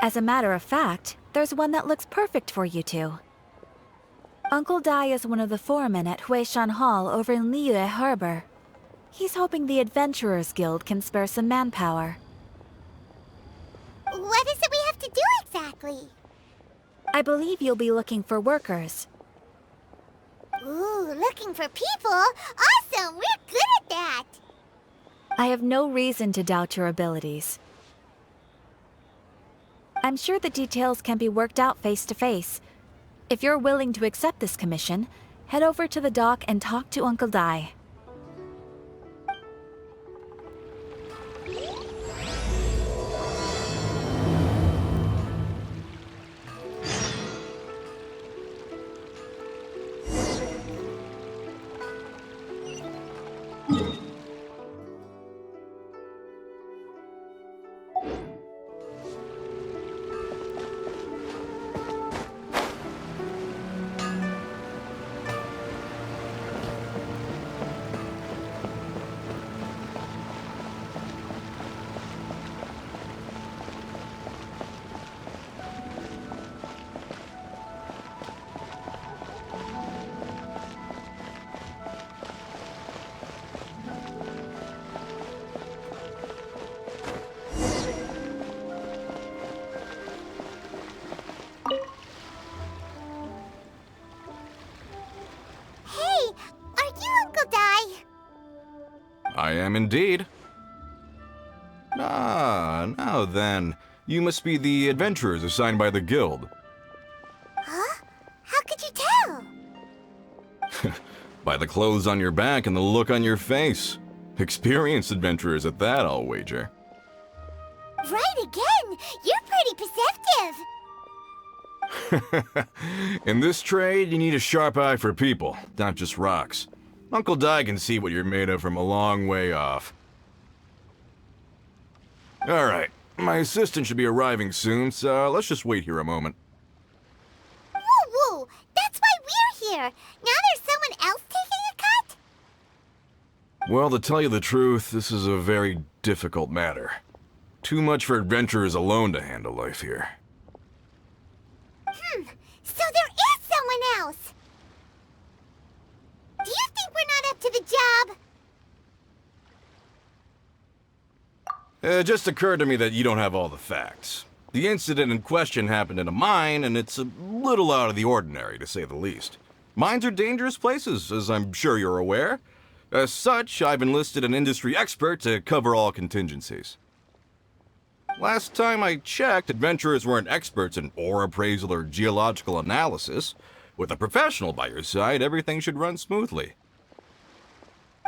As a matter of fact, there's one that looks perfect for you two. Uncle Dai is one of the foremen at Huishan Hall over in Liyue Harbor. He's hoping the Adventurers Guild can spare some manpower. What is it we have to do exactly? I believe you'll be looking for workers. Ooh, looking for people? Awesome! We're good at that! I have no reason to doubt your abilities. I'm sure the details can be worked out face to face. If you're willing to accept this commission, head over to the dock and talk to Uncle Dai. I am indeed. Ah, now then. You must be the adventurers assigned by the guild. Huh? How could you tell? By the clothes on your back and the look on your face. Experienced adventurers at that, I'll wager. Right again! You're pretty perceptive! In this trade, you need a sharp eye for people, not just rocks. Uncle Dai can see what you're made of from a long way off. Alright, my assistant should be arriving soon, so let's just wait here a moment. Woo-woo! That's why we're here! Now there's someone else taking a cut? Well, to tell you the truth, this is a very difficult matter. Too much for adventurers alone to handle life here. So there is someone else! Do you think we're not up to the job? It just occurred to me that you don't have all the facts. The incident in question happened in a mine, and it's a little out of the ordinary, to say the least. Mines are dangerous places, as I'm sure you're aware. As such, I've enlisted an industry expert to cover all contingencies. Last time I checked, adventurers weren't experts in ore appraisal or geological analysis. With a professional by your side, everything should run smoothly.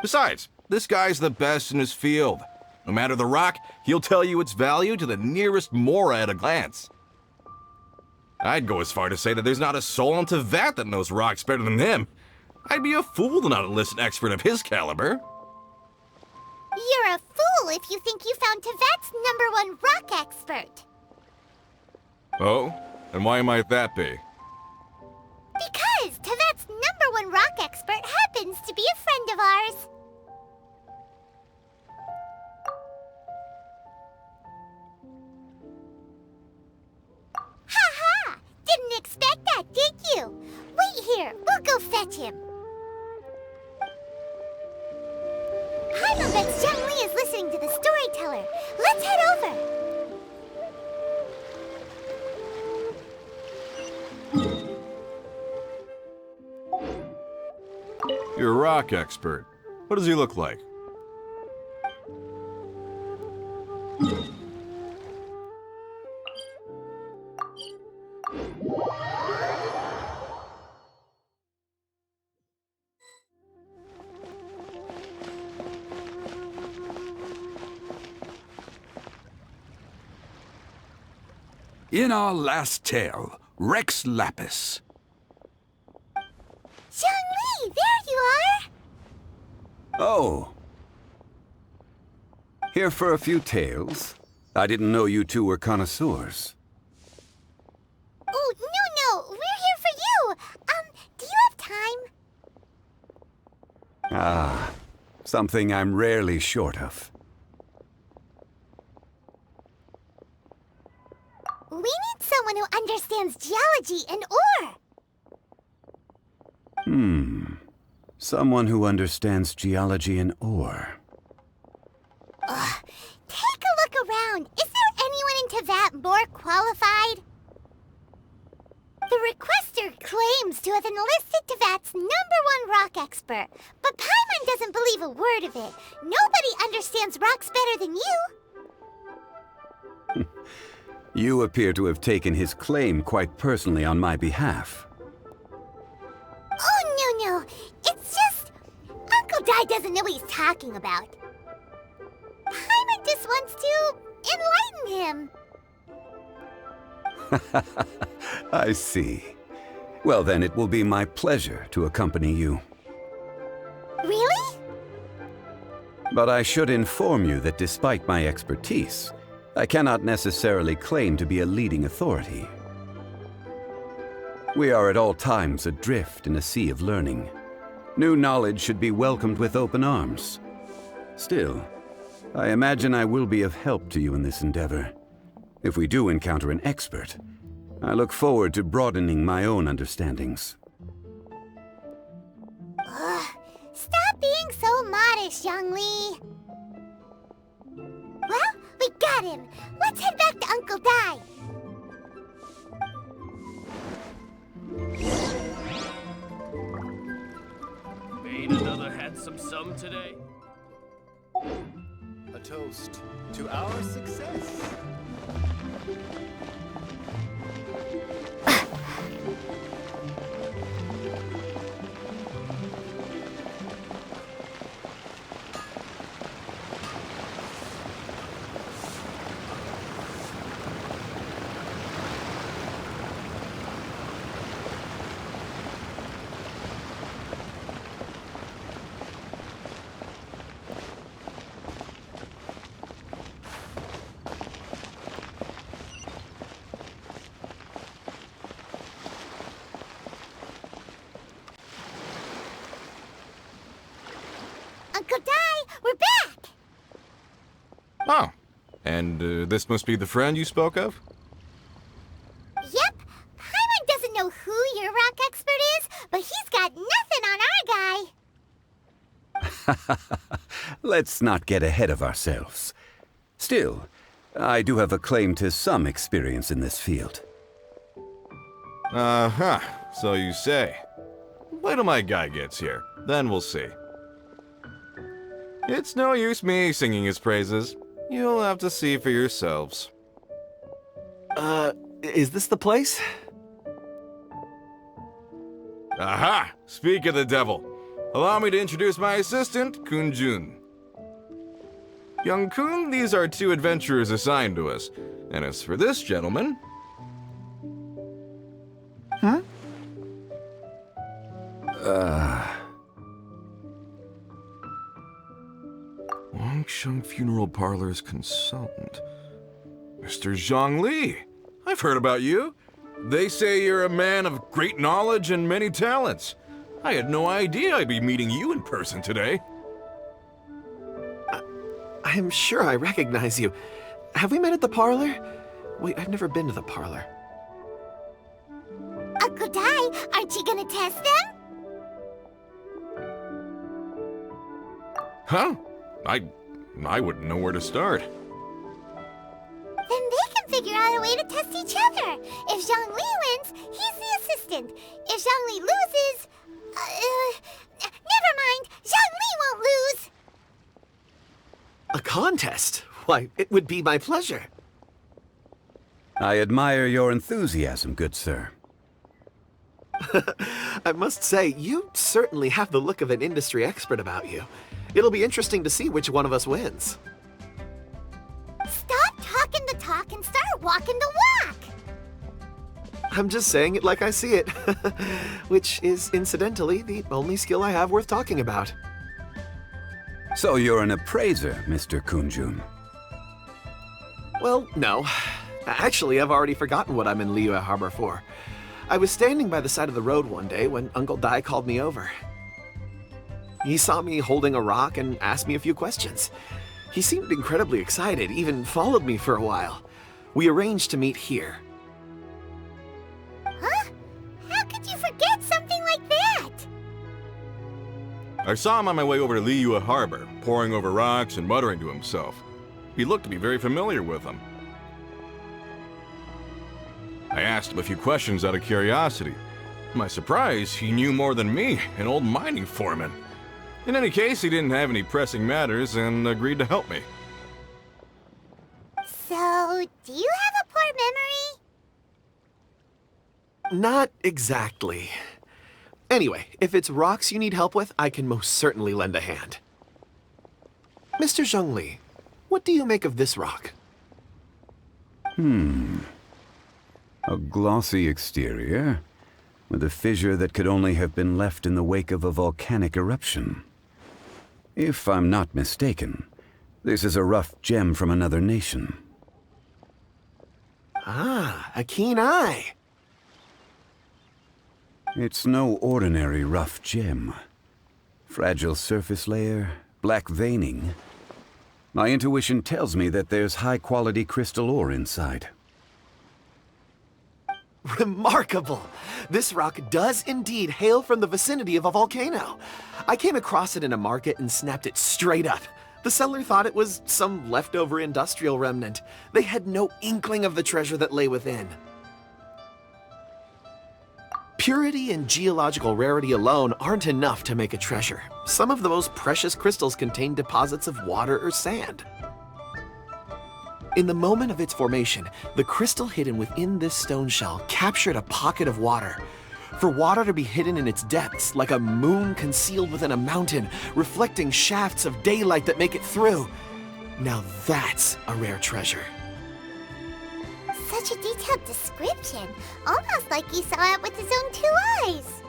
Besides, this guy's the best in his field. No matter the rock, he'll tell you its value to the nearest mora at a glance. I'd go as far to say that there's not a soul on Teyvat that knows rocks better than him. I'd be a fool to not enlist an expert of his caliber. You're a fool if you think you found Teyvat's #1 rock expert. Oh? And why might that be? Because Teyvat's #1 rock expert happens to be a friend of ours. Ha-ha! Didn't expect that, did you? Wait here, we'll go fetch him. I bet Chžun Li is listening to the storyteller. Let's head over. You're a rock expert. What does he look like? In our last tale, Rex Lapis. Chžun Li, there you are! Oh. Here for a few tales? I didn't know you two were connoisseurs. Oh, no, we're here for you. Do you have time? Ah, something I'm rarely short of. We understands geology and ore. Someone who understands geology and ore. Take a look around. Is there anyone in Teyvat more qualified? The requester claims to have enlisted Teyvat's #1 rock expert, but Paimon doesn't believe a word of it. Nobody understands rocks better than you. You appear to have taken his claim quite personally on my behalf. Oh, no. It's just... Uncle Dai doesn't know what he's talking about. Paimon just wants to enlighten him. I see. Well, then it will be my pleasure to accompany you. Really? But I should inform you that despite my expertise, I cannot necessarily claim to be a leading authority. We are at all times adrift in a sea of learning. New knowledge should be welcomed with open arms. Still, I imagine I will be of help to you in this endeavor. If we do encounter an expert, I look forward to broadening my own understandings. Stop being so modest, Chjun Li. Well, we got him. Let's head back to Uncle Dai. Made another handsome sum today? A toast to our success. Uncle Dai, we're back! Oh, and this must be the friend you spoke of? Yep. Paimon doesn't know who your rock expert is, but he's got nothing on our guy. Let's not get ahead of ourselves. Still, I do have a claim to some experience in this field. Uh-huh, so you say. Wait till my guy gets here, then we'll see. It's no use me singing his praises. You'll have to see for yourselves. Is this the place? Aha! Speak of the devil. Allow me to introduce my assistant, Kun Jun. Young Kun, these are 2 adventurers assigned to us. And as for this gentleman... Longsheng Funeral Parlor's consultant. Mr. Chjun Li. I've heard about you. They say you're a man of great knowledge and many talents. I had no idea I'd be meeting you in person today. I'm sure I recognize you. Have we met at the parlor? Wait, I've never been to the parlor. Uncle Dai, aren't you gonna test them? Huh? I wouldn't know where to start. Then they can figure out a way to test each other. If Chjun Li wins, he's the assistant. If Chjun Li loses... never mind. Chjun Li won't lose. A contest? Why, it would be my pleasure. I admire your enthusiasm, good sir. I must say, you certainly have the look of an industry expert about you. It'll be interesting to see which one of us wins. Stop talking the talk and start walking the walk. I'm just saying it like I see it. Which is, incidentally, the only skill I have worth talking about. So you're an appraiser, Mr. Kunjun. Well, no. Actually, I've already forgotten what I'm in Liyue Harbor for. I was standing by the side of the road one day when Uncle Dai called me over. He saw me holding a rock and asked me a few questions. He seemed incredibly excited, even followed me for a while. We arranged to meet here. I saw him on my way over to Liyue Harbor, poring over rocks and muttering to himself. He looked to be very familiar with them. I asked him a few questions out of curiosity. To my surprise, he knew more than me, an old mining foreman. In any case, he didn't have any pressing matters and agreed to help me. So, do you have a poor memory? Not exactly. Anyway, if it's rocks you need help with, I can most certainly lend a hand. Mr. Chžun Li, what do you make of this rock? A glossy exterior, with a fissure that could only have been left in the wake of a volcanic eruption. If I'm not mistaken, this is a rough gem from another nation. Ah, a keen eye. It's no ordinary rough gem. Fragile surface layer, black veining. My intuition tells me that there's high-quality crystal ore inside. Remarkable! This rock does indeed hail from the vicinity of a volcano. I came across it in a market and snapped it straight up. The seller thought it was some leftover industrial remnant. They had no inkling of the treasure that lay within. Purity and geological rarity alone aren't enough to make a treasure. Some of the most precious crystals contain deposits of water or sand. In the moment of its formation, the crystal hidden within this stone shell captured a pocket of water. For water to be hidden in its depths, like a moon concealed within a mountain, reflecting shafts of daylight that make it through. Now that's a rare treasure. Such a detailed description, almost like he saw it with his own 2 eyes.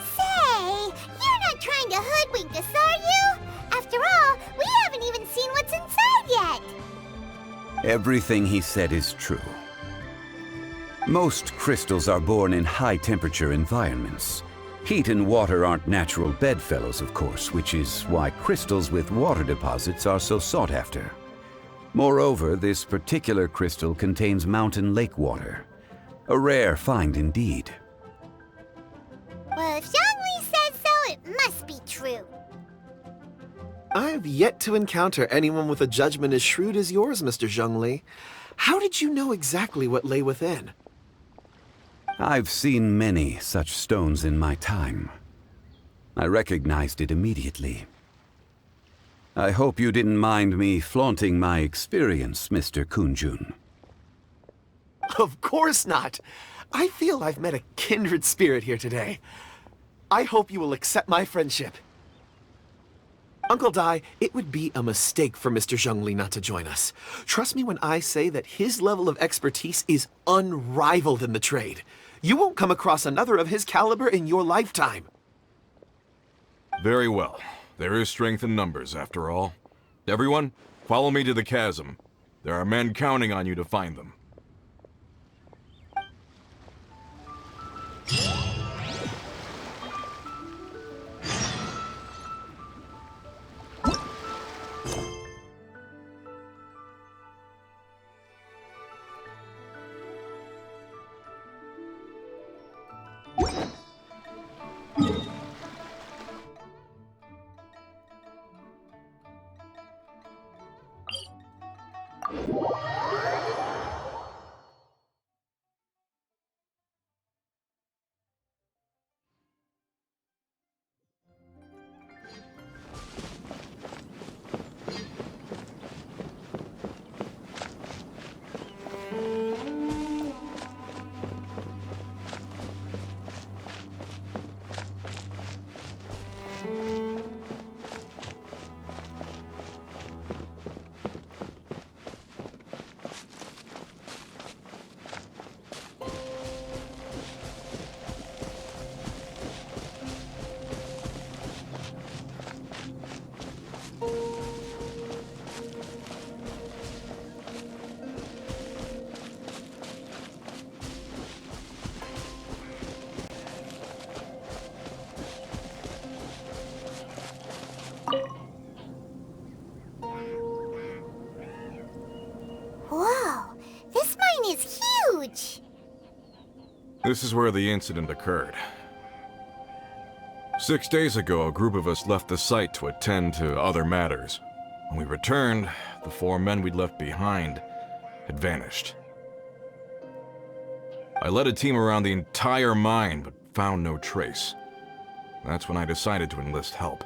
Say, you're not trying to hoodwink us, are you? After all, we haven't even seen what's inside yet. Everything he said is true. Most crystals are born in high-temperature environments. Heat and water aren't natural bedfellows, of course, which is why crystals with water deposits are so sought after. Moreover, this particular crystal contains mountain lake water. A rare find indeed. Well, if Chžun Li says so, it must be true. I've yet to encounter anyone with a judgment as shrewd as yours, Mr. Chžun Li. How did you know exactly what lay within? I've seen many such stones in my time. I recognized it immediately. I hope you didn't mind me flaunting my experience, Mr. Kunjun. Of course not. I feel I've met a kindred spirit here today. I hope you will accept my friendship. Uncle Dai, it would be a mistake for Mr. Chžun Li not to join us. Trust me when I say that his level of expertise is unrivaled in the trade. You won't come across another of his caliber in your lifetime. Very well. There is strength in numbers, after all. Everyone, follow me to the chasm. There are men counting on you to find them. Whoa, this mine is huge! This is where the incident occurred. 6 days ago, a group of us left the site to attend to other matters. When we returned, the 4 men we'd left behind had vanished. I led a team around the entire mine, but found no trace. That's when I decided to enlist help.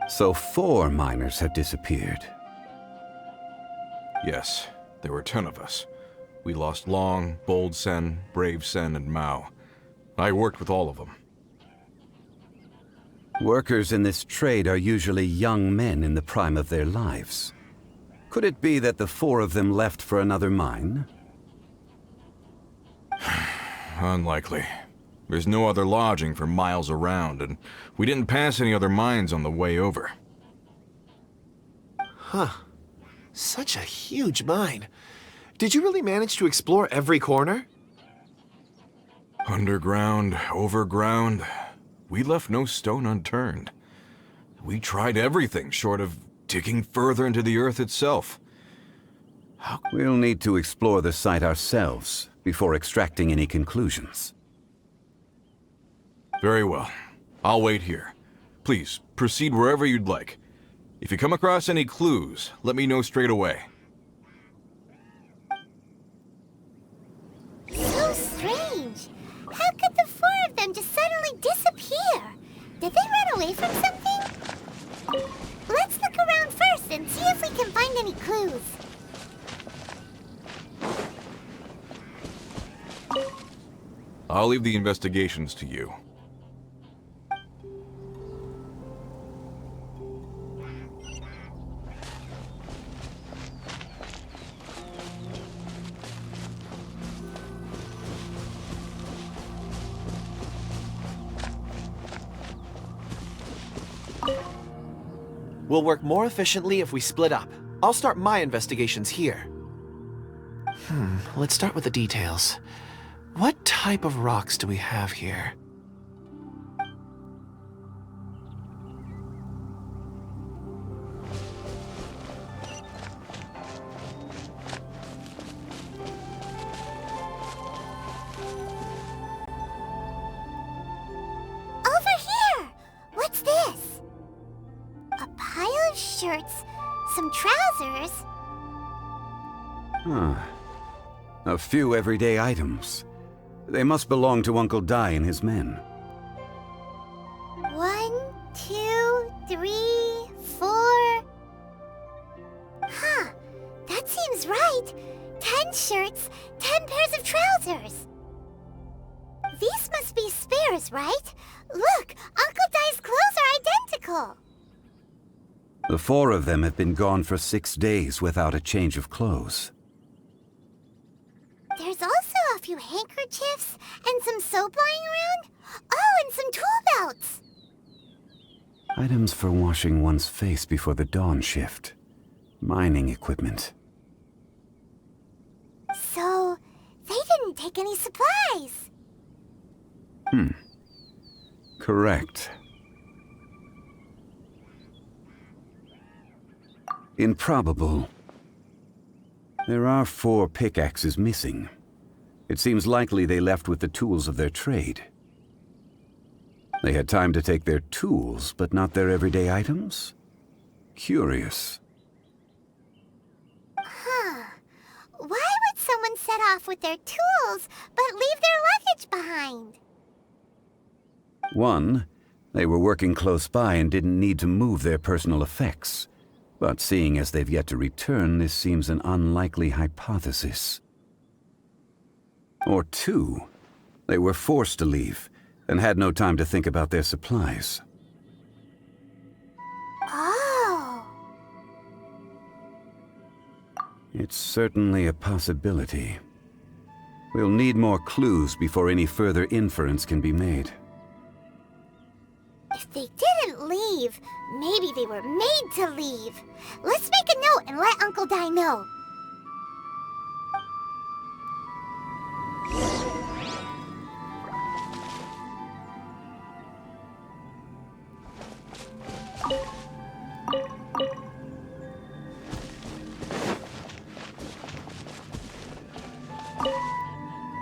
So 4 miners have disappeared. Yes, there were 10 of us. We lost Long, Bold Sen, Brave Sen, and Mao. I worked with all of them. Workers in this trade are usually young men in the prime of their lives. Could it be that the 4 of them left for another mine? Unlikely. There's no other lodging for miles around, and we didn't pass any other mines on the way over. Huh. Such a huge mine. Did you really manage to explore every corner? Underground, overground, we left no stone unturned. We tried everything short of digging further into the earth itself. We'll need to explore the site ourselves before extracting any conclusions. Very well. I'll wait here. Please, proceed wherever you'd like. If you come across any clues, let me know straight away. So strange. How could the 4 of them just suddenly disappear? Did they run away from something? Let's look around first and see if we can find any clues. I'll leave the investigations to you. We'll work more efficiently if we split up. I'll start my investigations here. Let's start with the details. What type of rocks do we have here? Over here! What's this? A pile of shirts, some trousers. A few everyday items. They must belong to Uncle Dai and his men. 1, 2, 3, 4. Huh, that seems right. 10 shirts, 10 pairs of trousers. These must be spares, right? Look, Uncle Dai's clothes are identical. The 4 of them have been gone for 6 days without a change of clothes. There's also a few handkerchiefs and some soap lying around. Oh, and some tool belts. Items for washing one's face before the dawn shift. Mining equipment. So, they didn't take any supplies. Correct. Improbable. There are 4 pickaxes missing. It seems likely they left with the tools of their trade. They had time to take their tools, but not their everyday items? Curious. Huh. Why would someone set off with their tools, but leave their luggage behind? 1, they were working close by and didn't need to move their personal effects. But seeing as they've yet to return, this seems an unlikely hypothesis. Or 2, they were forced to leave and had no time to think about their supplies. Oh. It's certainly a possibility. We'll need more clues before any further inference can be made. If they didn't leave, maybe they were made to leave. Let's make a note and let Uncle Dai know.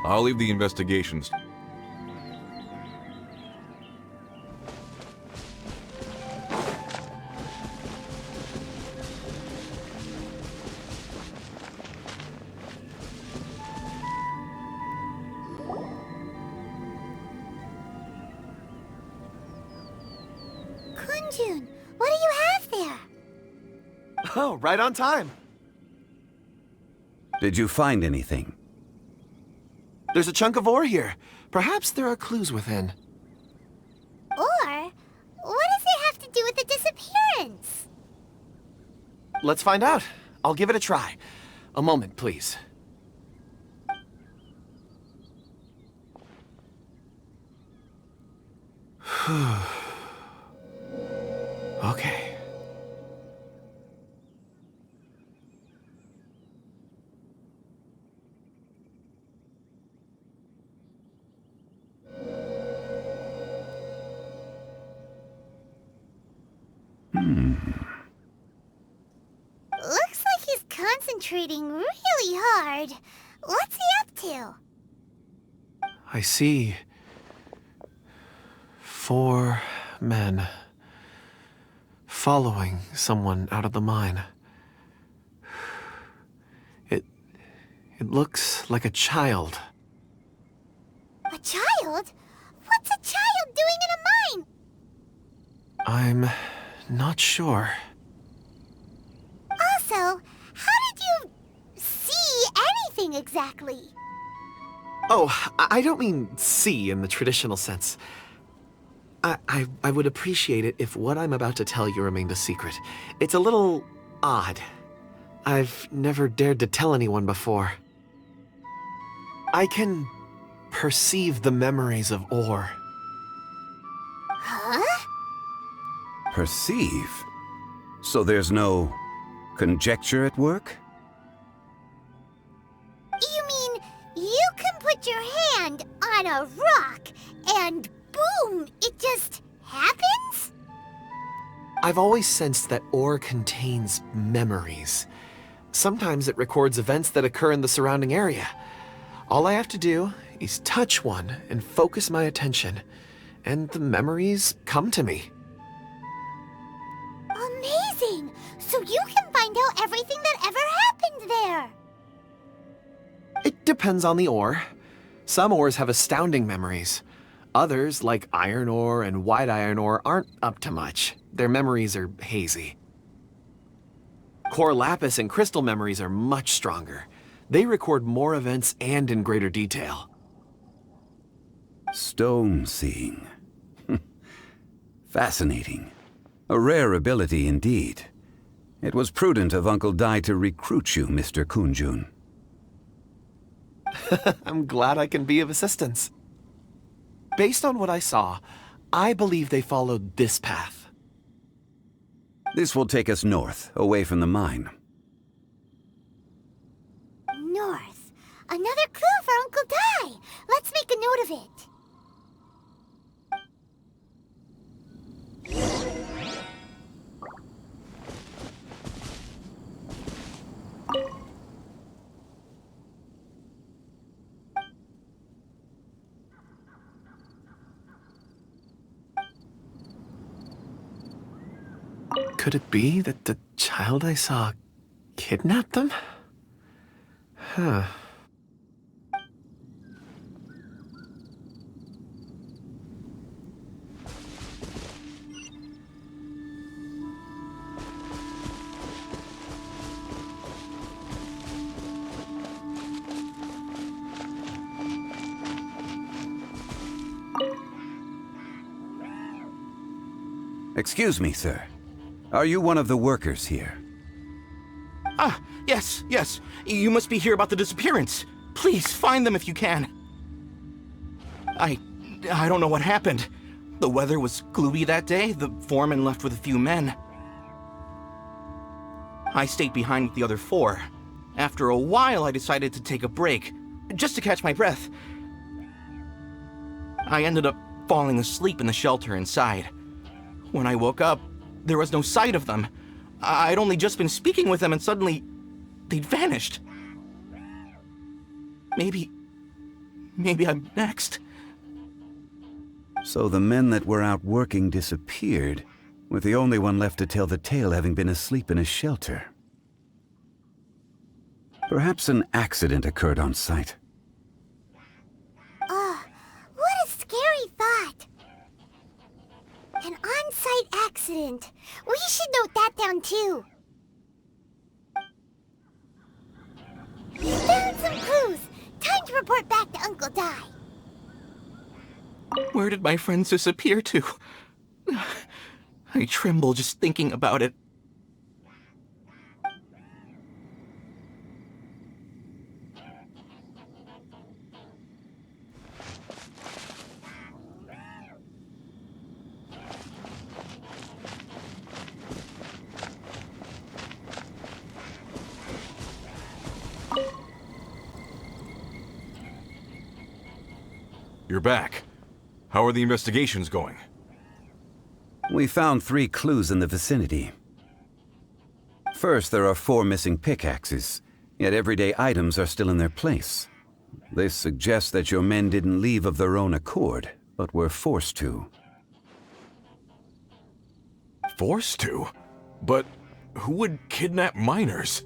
I'll leave the investigations. Oh, right on time. Did you find anything? There's a chunk of ore here. Perhaps there are clues within. Or, what does it have to do with the disappearance? Let's find out. I'll give it a try. A moment, please. Okay. Looks like he's concentrating really hard. What's he up to? I see 4 men following someone out of the mine. It looks like a child. A child? What's a child doing in a mine? I'm not sure. Also, how did you see anything exactly? Oh, I don't mean see in the traditional sense. I would appreciate it if what I'm about to tell you remained a secret. It's a little odd. I've never dared to tell anyone before. I can perceive the memories of ore. Huh? Perceive? So there's no conjecture at work? You mean you can put your hand on a rock and boom, it just happens? I've always sensed that ore contains memories. Sometimes it records events that occur in the surrounding area. All I have to do is touch one and focus my attention, and the memories come to me. Amazing! So you can find out everything that ever happened there. It depends on the ore. Some ores have astounding memories. Others, like iron ore and white iron ore, aren't up to much. Their memories are hazy. Core lapis and crystal memories are much stronger. They record more events and in greater detail. Stone seeing. Fascinating. A rare ability indeed. It was prudent of Uncle Dai to recruit you, Mr. Kunjun. I'm glad I can be of assistance. Based on what I saw, I believe they followed this path. This will take us north, away from the mine. North. Another clue for Uncle Dai. Let's make a note of it. Could it be that the child I saw kidnapped them? Huh. Excuse me, sir. Are you one of the workers here? Ah, yes. You must be here about the disappearance. Please, find them if you can. I don't know what happened. The weather was gloomy that day. The foreman left with a few men. I stayed behind with the other 4. After a while, I decided to take a break, just to catch my breath. I ended up falling asleep in the shelter inside. When I woke up, there was no sight of them. I'd only just been speaking with them and suddenly they'd vanished. Maybe I'm next. So the men that were out working disappeared, with the only one left to tell the tale having been asleep in a shelter. Perhaps an accident occurred on site. What a scary thought. An on-site accident. We should note that down too. Found some clues! Time to report back to Uncle Dai. Where did my friends disappear to? I tremble just thinking about it. You're back. How are the investigations going? We found 3 clues in the vicinity. First, there are 4 missing pickaxes, yet everyday items are still in their place. This suggests that your men didn't leave of their own accord, but were forced to. Forced to? But who would kidnap miners?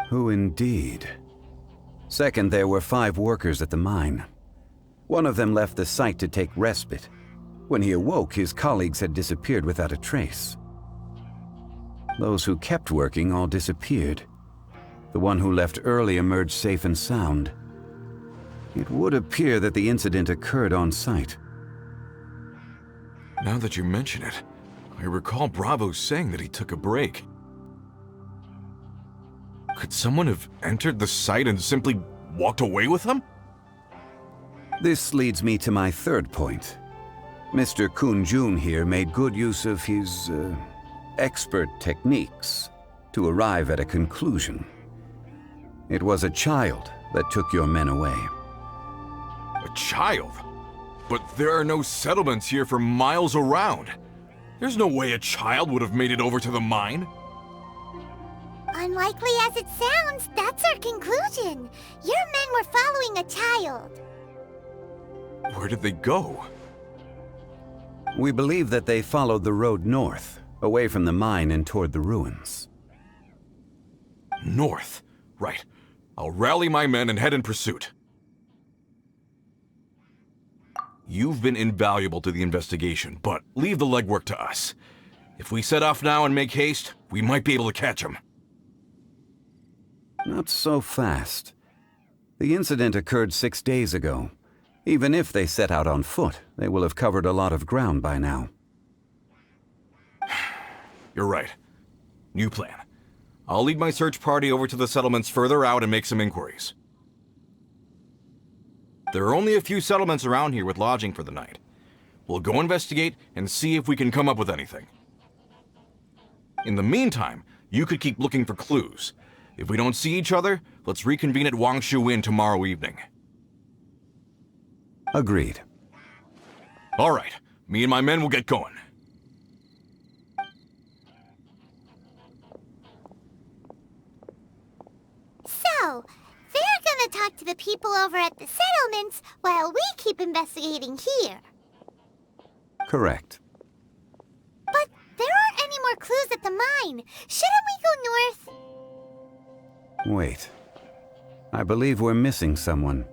Who indeed? Second, there were 5 workers at the mine. One of them left the site to take respite. When he awoke, his colleagues had disappeared without a trace. Those who kept working all disappeared. The one who left early emerged safe and sound. It would appear that the incident occurred on site. Now that you mention it, I recall Bravo saying that he took a break. Could someone have entered the site and simply walked away with him? This leads me to my third point. Mr. Jun here made good use of his, expert techniques to arrive at a conclusion. It was a child that took your men away. A child? But there are no settlements here for miles around. There's no way a child would have made it over to the mine. Unlikely as it sounds, that's our conclusion. Your men were following a child. Where did they go? We believe that they followed the road north, away from the mine and toward the ruins. North? Right. I'll rally my men and head in pursuit. You've been invaluable to the investigation, but leave the legwork to us. If we set off now and make haste, we might be able to catch them. Not so fast. The incident occurred 6 days ago. Even if they set out on foot, they will have covered a lot of ground by now. You're right. New plan. I'll lead my search party over to the settlements further out and make some inquiries. There are only a few settlements around here with lodging for the night. We'll go investigate and see if we can come up with anything. In the meantime, you could keep looking for clues. If we don't see each other, let's reconvene at Wangshu Inn tomorrow evening. Agreed. All right. Me and my men will get going. So, they're gonna talk to the people over at the settlements while we keep investigating here. Correct. But there aren't any more clues at the mine. Shouldn't we go north? Wait. I believe we're missing someone.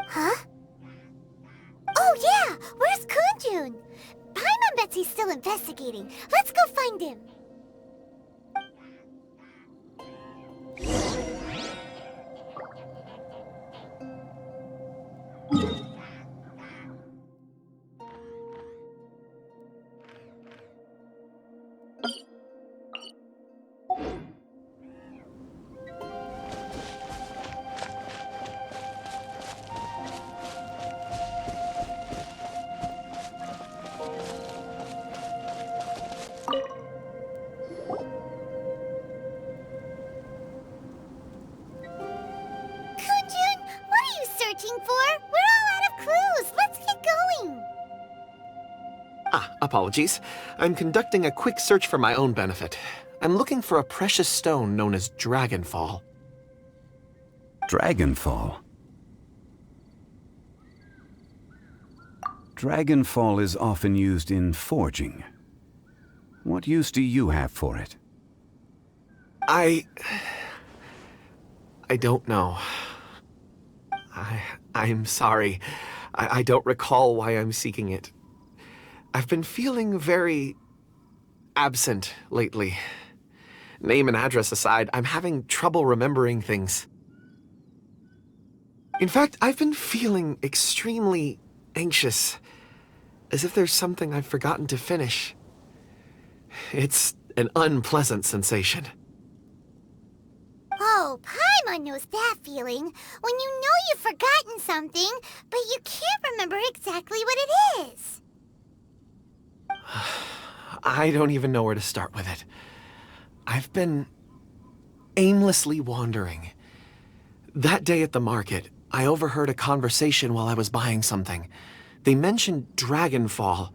Huh? Oh yeah! Where's Kunjun? Paimon bets he's still investigating. Let's go find him. Apologies. I'm conducting a quick search for my own benefit. I'm looking for a precious stone known as Dragonfall. Dragonfall? Dragonfall is often used in forging. What use do you have for it? I don't know. I'm sorry. I don't recall why I'm seeking it. I've been feeling very absent lately. Name and address aside, I'm having trouble remembering things. In fact, I've been feeling extremely anxious, as if there's something I've forgotten to finish. It's an unpleasant sensation. Oh, Paimon knows that feeling. When you know you've forgotten something, but you can't remember exactly what it is. I don't even know where to start with it. I've been aimlessly wandering. That day at the market, I overheard a conversation while I was buying something. They mentioned Dragonfall.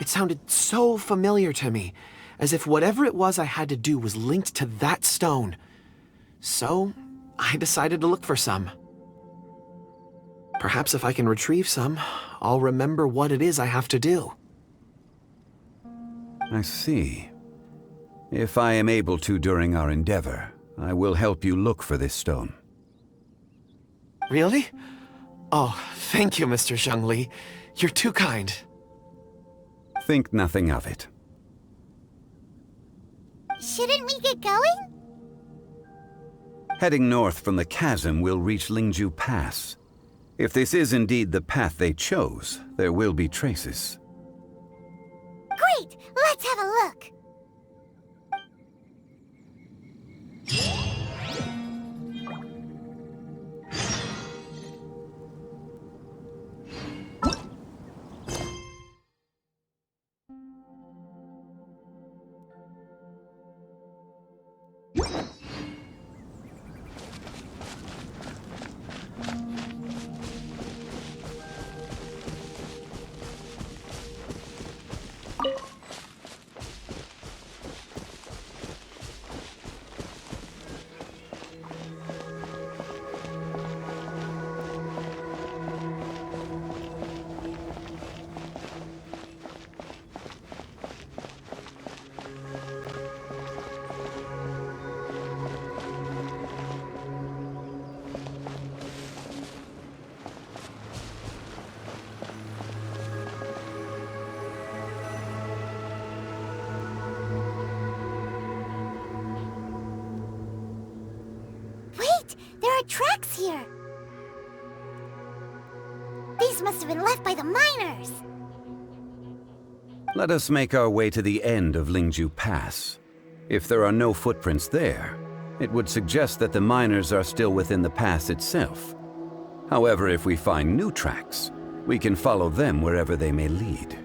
It sounded so familiar to me, as if whatever it was I had to do was linked to that stone. So, I decided to look for some. Perhaps if I can retrieve some, I'll remember what it is I have to do. I see. If I am able to during our endeavor, I will help you look for this stone. Really? Oh, thank you, Mr. Zhang Li. You're too kind. Think nothing of it. Shouldn't we get going? Heading north from the chasm, we'll reach Lingju Pass. If this is indeed the path they chose, there will be traces. Great! Let's have a look! There are tracks here! These must have been left by the miners! Let us make our way to the end of Lingju Pass. If there are no footprints there, it would suggest that the miners are still within the pass itself. However, if we find new tracks, we can follow them wherever they may lead.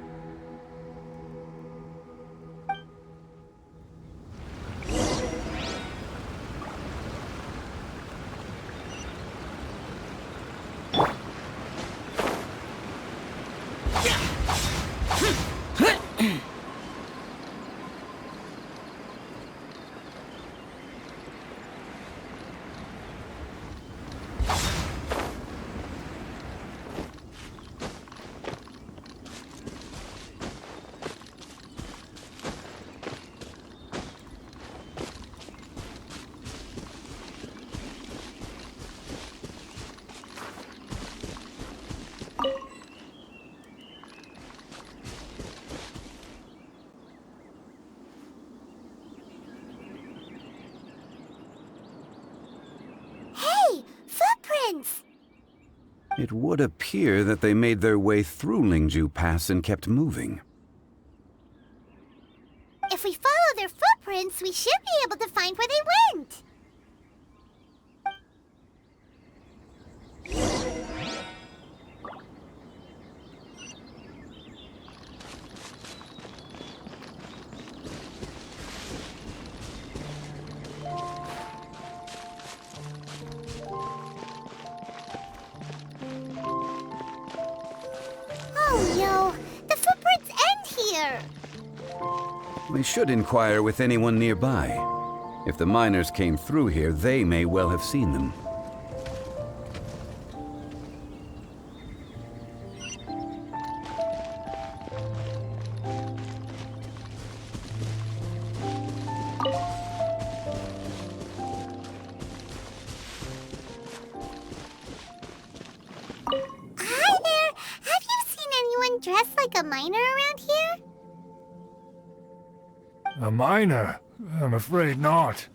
It would appear that they made their way through Lingju Pass and kept moving. If we follow their footprints, we should be able to find where they went. Oh no, the footprints end here. We should inquire with anyone nearby. If the miners came through here, they may well have seen them. Hi there! Have you seen anyone dressed like a miner around here? A miner? I'm afraid not.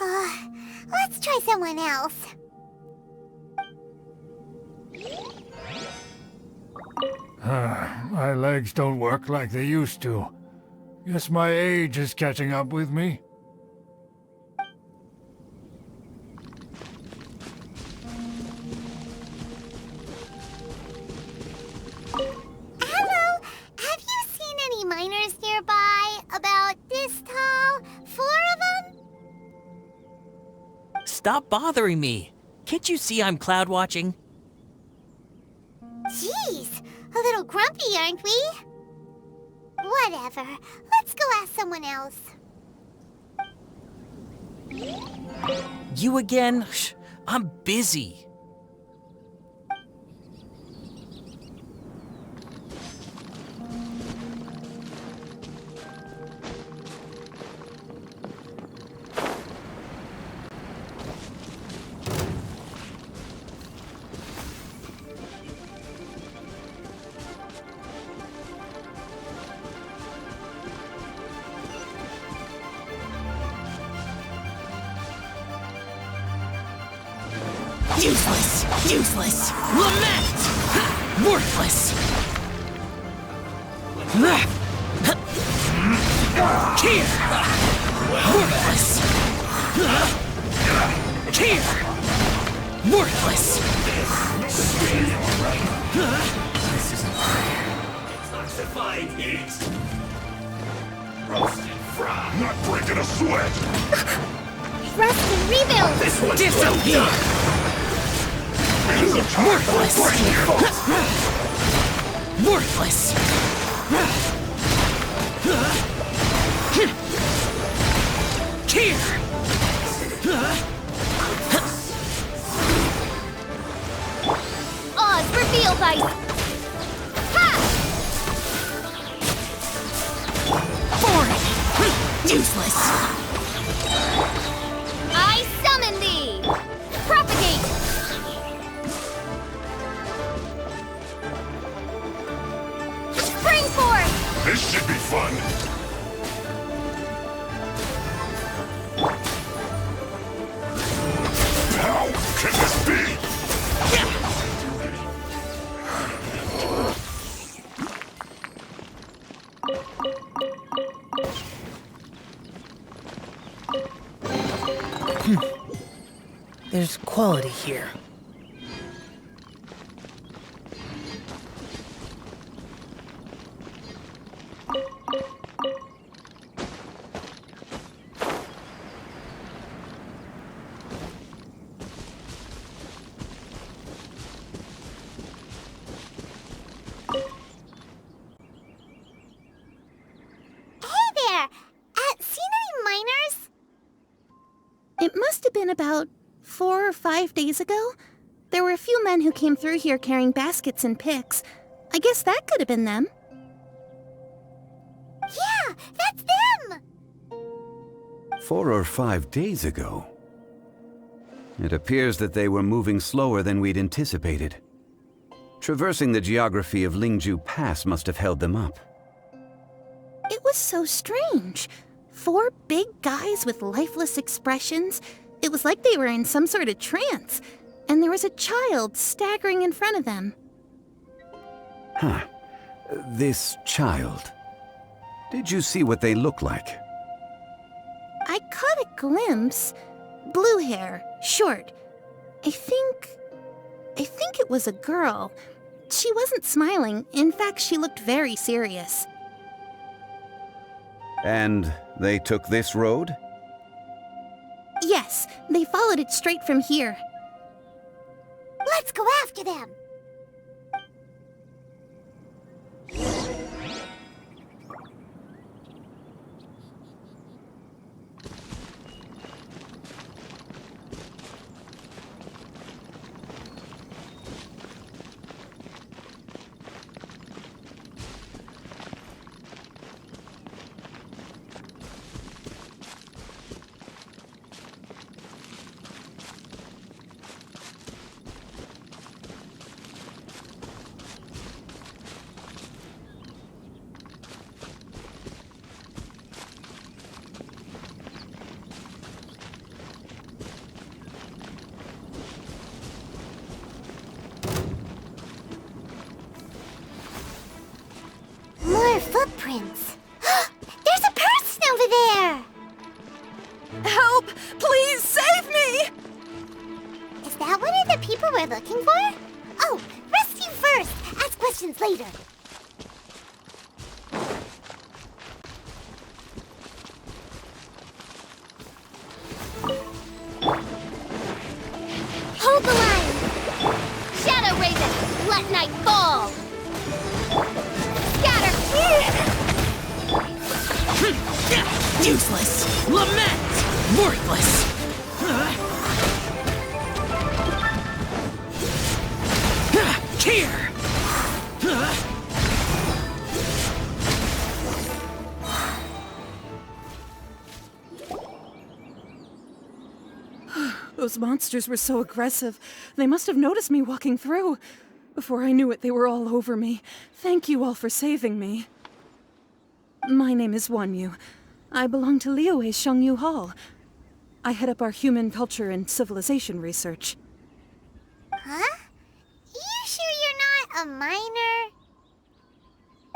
Let's try someone else. My legs don't work like they used to. Guess my age is catching up with me. Hello, have you seen any miners nearby? About this tall? 4 of them? Stop bothering me. Can't you see I'm cloud watching? Jeez, a little grumpy, aren't we? Whatever. Let's go ask someone else. You again? Shh, I'm busy. Useless! Useless! Lament! Worthless! Here! Worthless! Here! Worthless! Detoxifying heat. Roasted fry. Not breaking a sweat! Rest and rebuild! This one's Disappear! Worthless! Worthless! Here! Oz, reveal bite! Ha! Foreign! Useless! I summon thee! Propagate! Spring forth! This should be fun! How can this be? There's quality here. It must have been about 4 or 5 days ago. There were a few men who came through here carrying baskets and picks. I guess that could have been them. Yeah, that's them! 4 or 5 days ago. It appears that they were moving slower than we'd anticipated. Traversing the geography of Lingju Pass must have held them up. It was so strange. 4 big guys with lifeless expressions. It was like they were in some sort of trance. And there was a child staggering in front of them. Huh. This child. Did you see what they look like? I caught a glimpse. Blue hair, short. I think it was a girl. She wasn't smiling. In fact, she looked very serious. And they took this road? Yes, they followed it straight from here. Let's go after them! footprints. There's a person over there! Help! Please save me! Is that one of the people we're looking for? Oh, rescue first! Ask questions later. Hold the line! Shadow Raven, let night fall! Scatter! Useless! Lament! Worthless! Here! Those monsters were so aggressive. They must have noticed me walking through. Before I knew it, they were all over me. Thank you all for saving me. My name is Wanyu. I belong to Liyue Shengyu Hall. I head up our human culture and civilization research. Huh? You sure you're not a miner?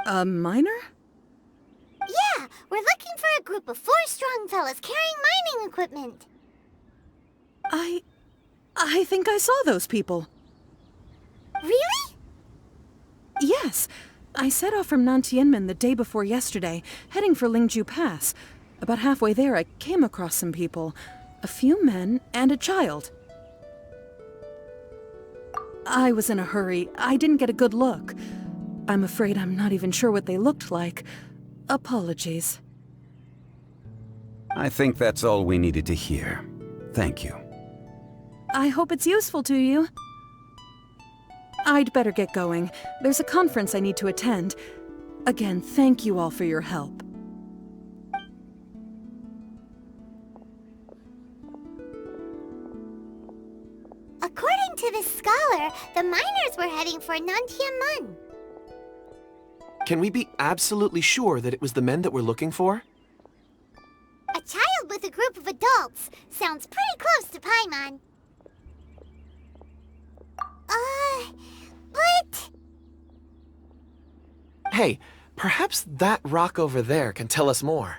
A miner? Yeah, we're looking for a group of 4 strong fellas carrying mining equipment. I think I saw those people. Really? Yes. I set off from Nantianmen the day before yesterday, heading for Lingju Pass. About halfway there, I came across some people. A few men and a child. I was in a hurry. I didn't get a good look. I'm afraid I'm not even sure what they looked like. Apologies. I think that's all we needed to hear. Thank you. I hope it's useful to you. I'd better get going. There's a conference I need to attend. Again, thank you all for your help. According to this scholar, the miners were heading for Nantianmen. Can we be absolutely sure that it was the men that we're looking for? A child with a group of adults. Sounds pretty close to Paimon. But... Hey, perhaps that rock over there can tell us more.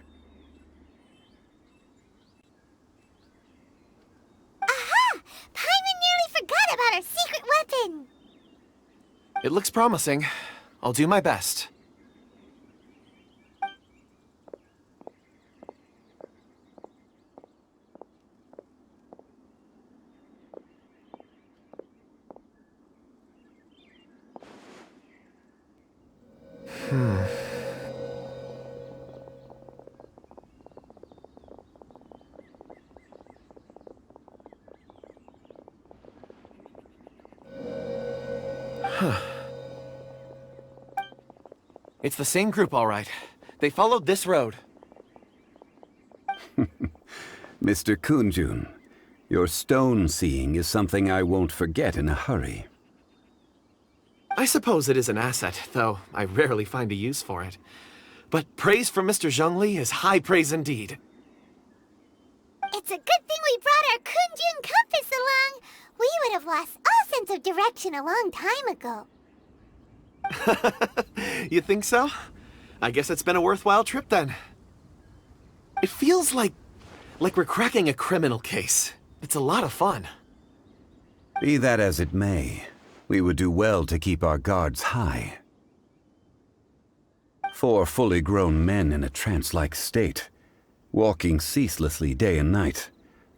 Aha! Paimon nearly forgot about our secret weapon! It looks promising. I'll do my best. It's the same group, all right. They followed this road. Mr. Kunjun, your stone seeing is something I won't forget in a hurry. I suppose it is an asset, though I rarely find a use for it. But praise from Mr. Chжун Ли is high praise indeed. It's a good thing we brought our Kunjun compass along. We would have lost all sense of direction a long time ago. You think so? I guess it's been a worthwhile trip then. It feels like we're cracking a criminal case. It's a lot of fun. Be that as it may, we would do well to keep our guards high. 4 fully grown men in a trance-like state, walking ceaselessly day and night,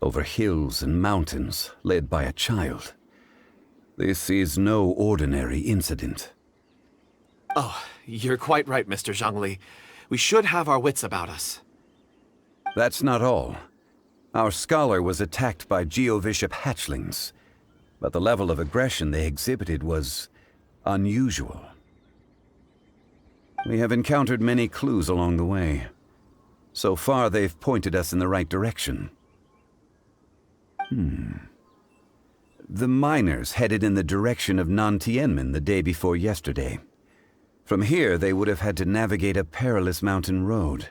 over hills and mountains, led by a child. This is no ordinary incident. Oh, you're quite right, Mr. Chжун Ли. We should have our wits about us. That's not all. Our scholar was attacked by Geovishap hatchlings, but the level of aggression they exhibited was unusual. We have encountered many clues along the way. So far, they've pointed us in the right direction. The miners headed in the direction of Nantianmen the day before yesterday. From here, they would have had to navigate a perilous mountain road.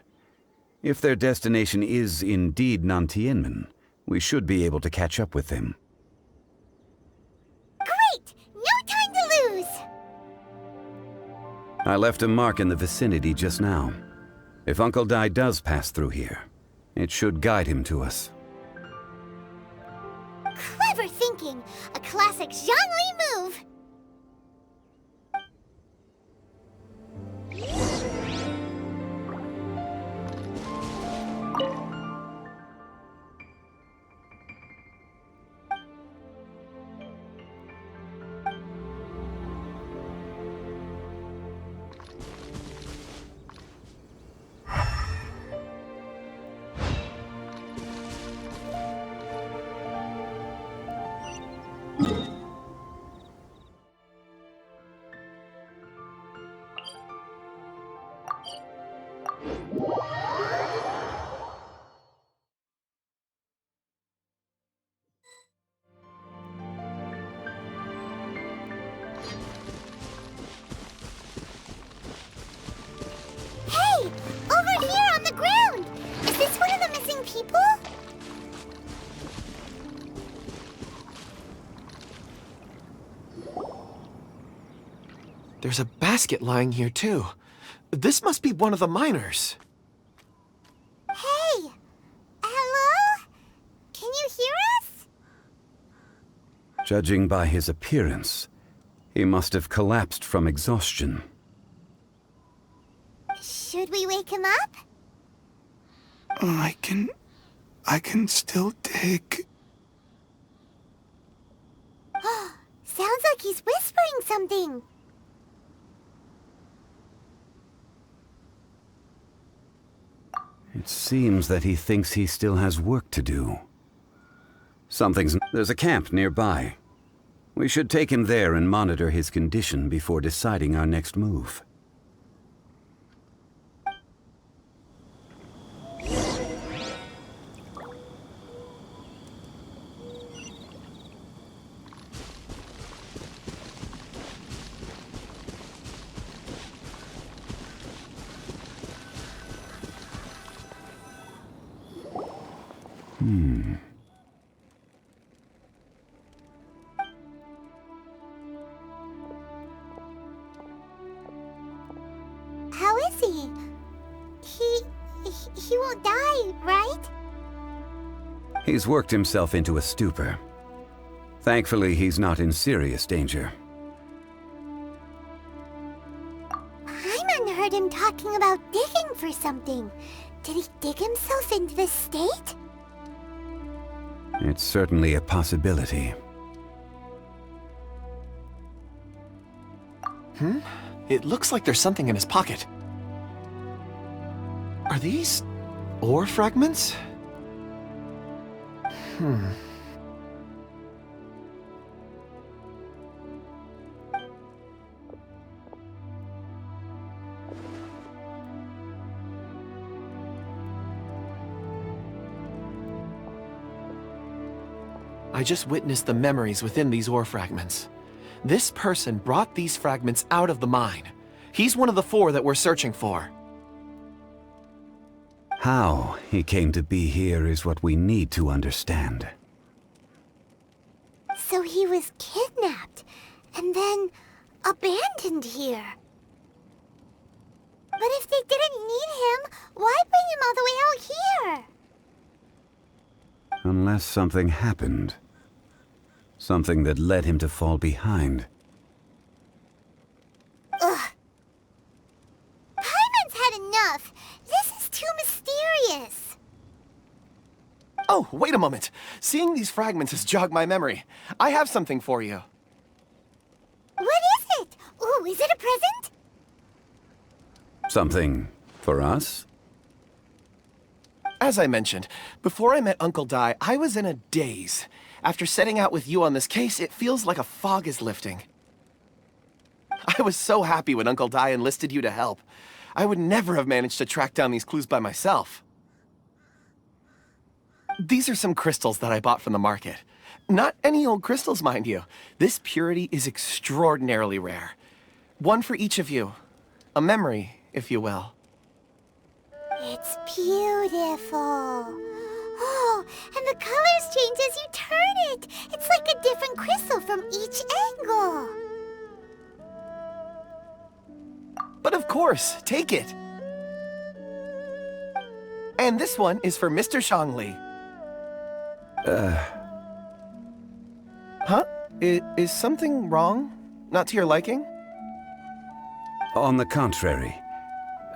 If their destination is indeed Nantianmen, we should be able to catch up with them. Great! No time to lose! I left a mark in the vicinity just now. If Uncle Dai does pass through here, it should guide him to us. Clever thinking! A classic Chжun Li move! Hey! Over here on the ground! Is this one of the missing people? There's a basket lying here, too. This must be one of the miners. Hey! Hello? Can you hear us? Judging by his appearance, he must have collapsed from exhaustion. Should we wake him up? I can still dig. Sounds like he's whispering something. It seems that he thinks he still has work to do. There's a camp nearby. We should take him there and monitor his condition before deciding our next move. How is he? He won't die, right? He's worked himself into a stupor. Thankfully, he's not in serious danger. Paimon heard him talking about digging for something. Did he dig himself into this state? It's certainly a possibility. It looks like there's something in his pocket. Are these ore fragments? I just witnessed the memories within these ore fragments. This person brought these fragments out of the mine. He's one of the 4 that we're searching for. How he came to be here is what we need to understand. So he was kidnapped, and then abandoned here. But if they didn't need him, why bring him all the way out here? Unless something happened. Something that led him to fall behind. Ugh. Paimon's had enough. This is too mysterious. Oh, wait a moment. Seeing these fragments has jogged my memory. I have something for you. What is it? Ooh, is it a present? Something for us? As I mentioned, before I met Uncle Dai, I was in a daze. After setting out with you on this case, it feels like a fog is lifting. I was so happy when Uncle Dai enlisted you to help. I would never have managed to track down these clues by myself. These are some crystals that I bought from the market. Not any old crystals, mind you. This purity is extraordinarily rare. One for each of you. A memory, if you will. It's beautiful. Oh, and the colors change as you turn it. It's like a different crystal from each angle. But of course, take it. And this one is for Mr. Chjun Li. Huh? Is something wrong? Not to your liking? On the contrary,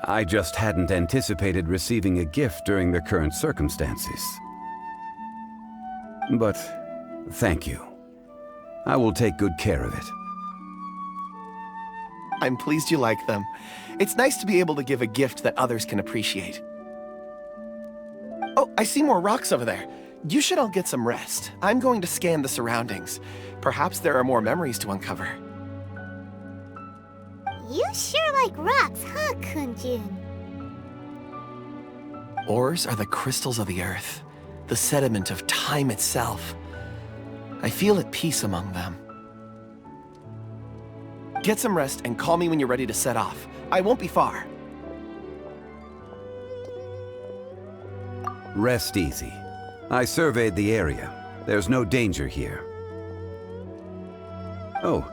I just hadn't anticipated receiving a gift during the current circumstances. But thank you. I will take good care of it. I'm pleased you like them. It's nice to be able to give a gift that others can appreciate. Oh, I see more rocks over there. You should all get some rest. I'm going to scan the surroundings. Perhaps there are more memories to uncover. You sure like rocks, huh, Kunjun? Ores are the crystals of the earth, the sediment of time itself. I feel at peace among them. Get some rest and call me when you're ready to set off. I won't be far. Rest easy. I surveyed the area. There's no danger here. Oh,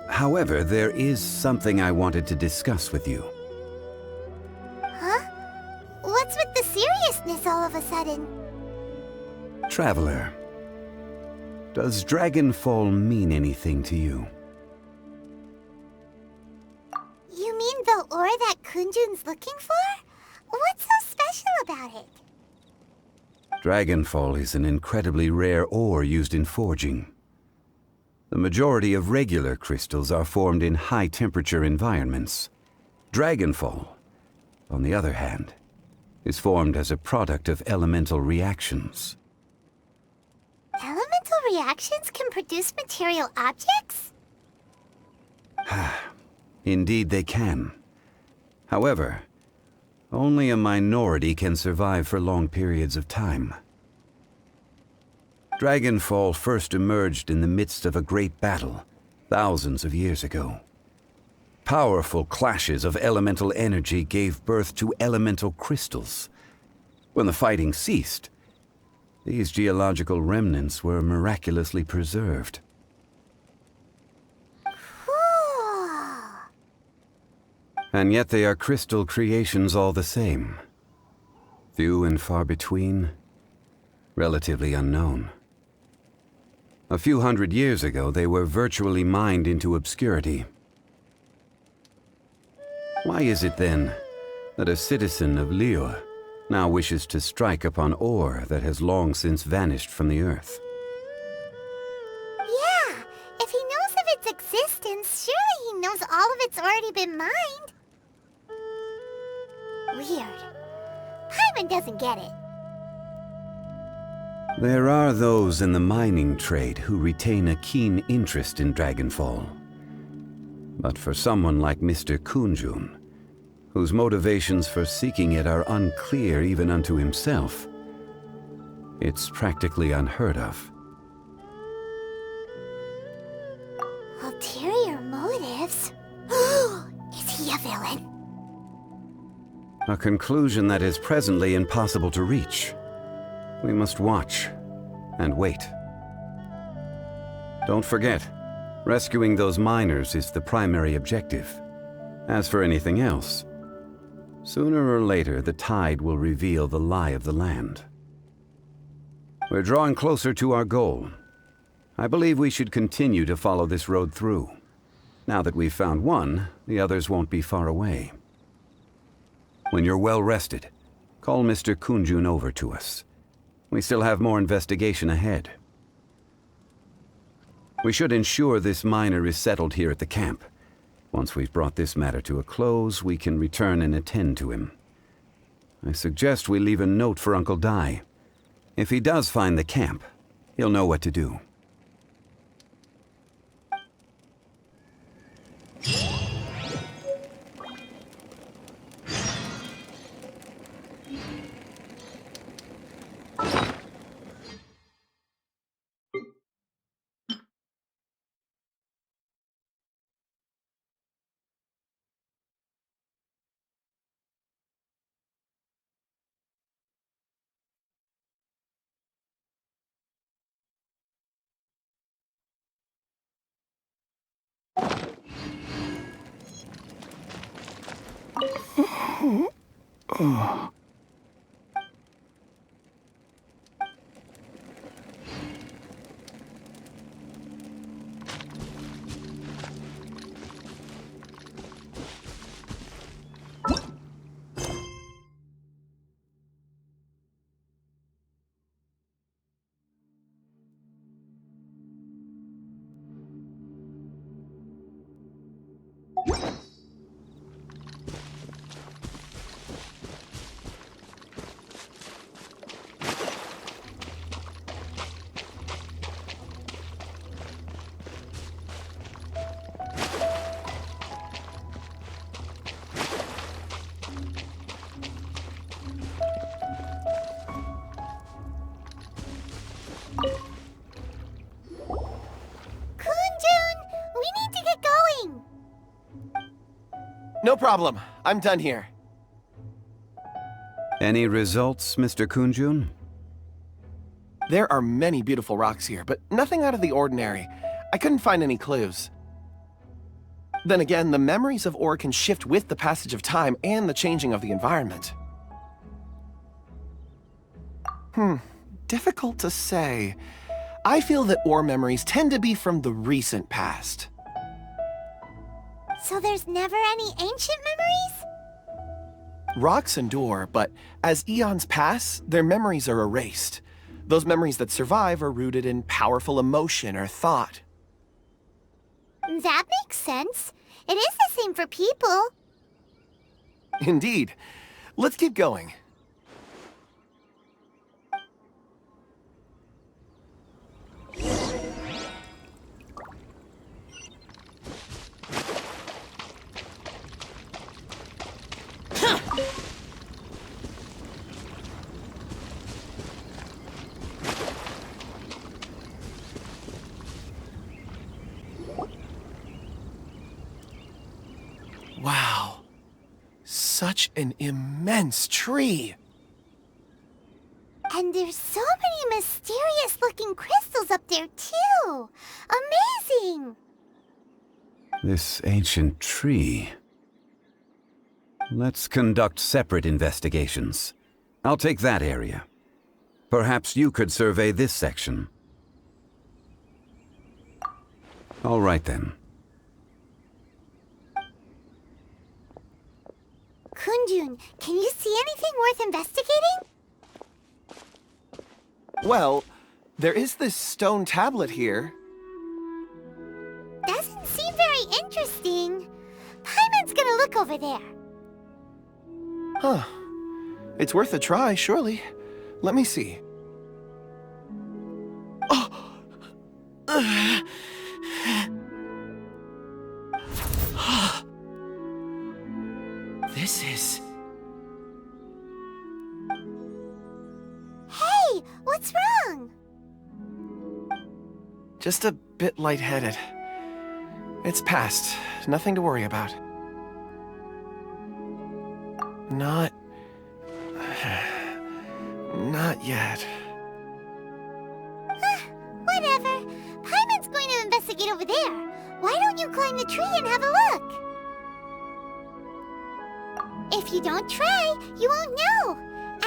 however, there is something I wanted to discuss with you. Huh? What's with the seriousness all of a sudden? Traveler, does Dragonfall mean anything to you? You mean the ore that Kunjun's looking for? What's so special about it? Dragonfall is an incredibly rare ore used in forging. The majority of regular crystals are formed in high-temperature environments. Dragonfall, on the other hand, is formed as a product of elemental reactions. Elemental reactions can produce material objects? Indeed they can. However, only a minority can survive for long periods of time. Dragonfall first emerged in the midst of a great battle, thousands of years ago. Powerful clashes of elemental energy gave birth to elemental crystals. When the fighting ceased, these geological remnants were miraculously preserved. And yet they are crystal creations all the same. Few and far between, relatively unknown. A few hundred years ago, they were virtually mined into obscurity. Why is it then that a citizen of Liyue now wishes to strike upon ore that has long since vanished from the earth? Yeah, if he knows of its existence, surely he knows all of it's already been mined. Weird. Paimon doesn't get it. There are those in the mining trade who retain a keen interest in Dragonfall. But for someone like Mr. Kunjun, whose motivations for seeking it are unclear even unto himself, it's practically unheard of. Ulterior motives? Is he a villain? A conclusion that is presently impossible to reach. We must watch and wait. Don't forget, rescuing those miners is the primary objective. As for anything else, sooner or later the tide will reveal the lie of the land. We're drawing closer to our goal. I believe we should continue to follow this road through. Now that we've found one, the others won't be far away. When you're well rested, call Mr. Kunjun over to us. We still have more investigation ahead. We should ensure this miner is settled here at the camp. Once we've brought this matter to a close, we can return and attend to him. I suggest we leave a note for Uncle Dai. If he does find the camp, he'll know what to do. No problem. I'm done here. Any results, Mr. Kunjun? There are many beautiful rocks here, but nothing out of the ordinary. I couldn't find any clues. Then again, the memories of ore can shift with the passage of time and the changing of the environment. Difficult to say. I feel that ore memories tend to be from the recent past. So there's never any ancient memories? Rocks endure, but as eons pass, their memories are erased. Those memories that survive are rooted in powerful emotion or thought. That makes sense. It is the same for people. Indeed. Let's keep going. Wow. Such an immense tree. And there's so many mysterious-looking crystals up there, too. Amazing! This ancient tree. Let's conduct separate investigations. I'll take that area. Perhaps you could survey this section. All right, then. Kunjun, can you see anything worth investigating? Well, there is this stone tablet here. Doesn't seem very interesting. Paimon's gonna look over there. Huh. It's worth a try, surely. Let me see. Oh! This is... Hey, what's wrong? just a bit lightheaded. It's past. Nothing to worry about. Not yet. Whatever. Paimon's going to investigate over there. Why don't you climb the tree and have a look? If you don't try, you won't know.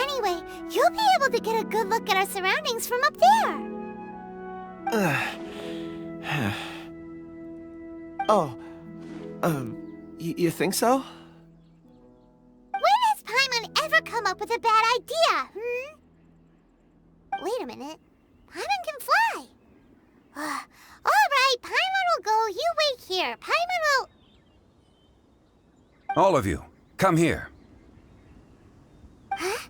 Anyway, you'll be able to get a good look at our surroundings from up there. You think so? When has Paimon ever come up with a bad idea, Wait a minute. Paimon can fly. Alright, Paimon will go. You wait here. Paimon will... All of you, come here. Huh?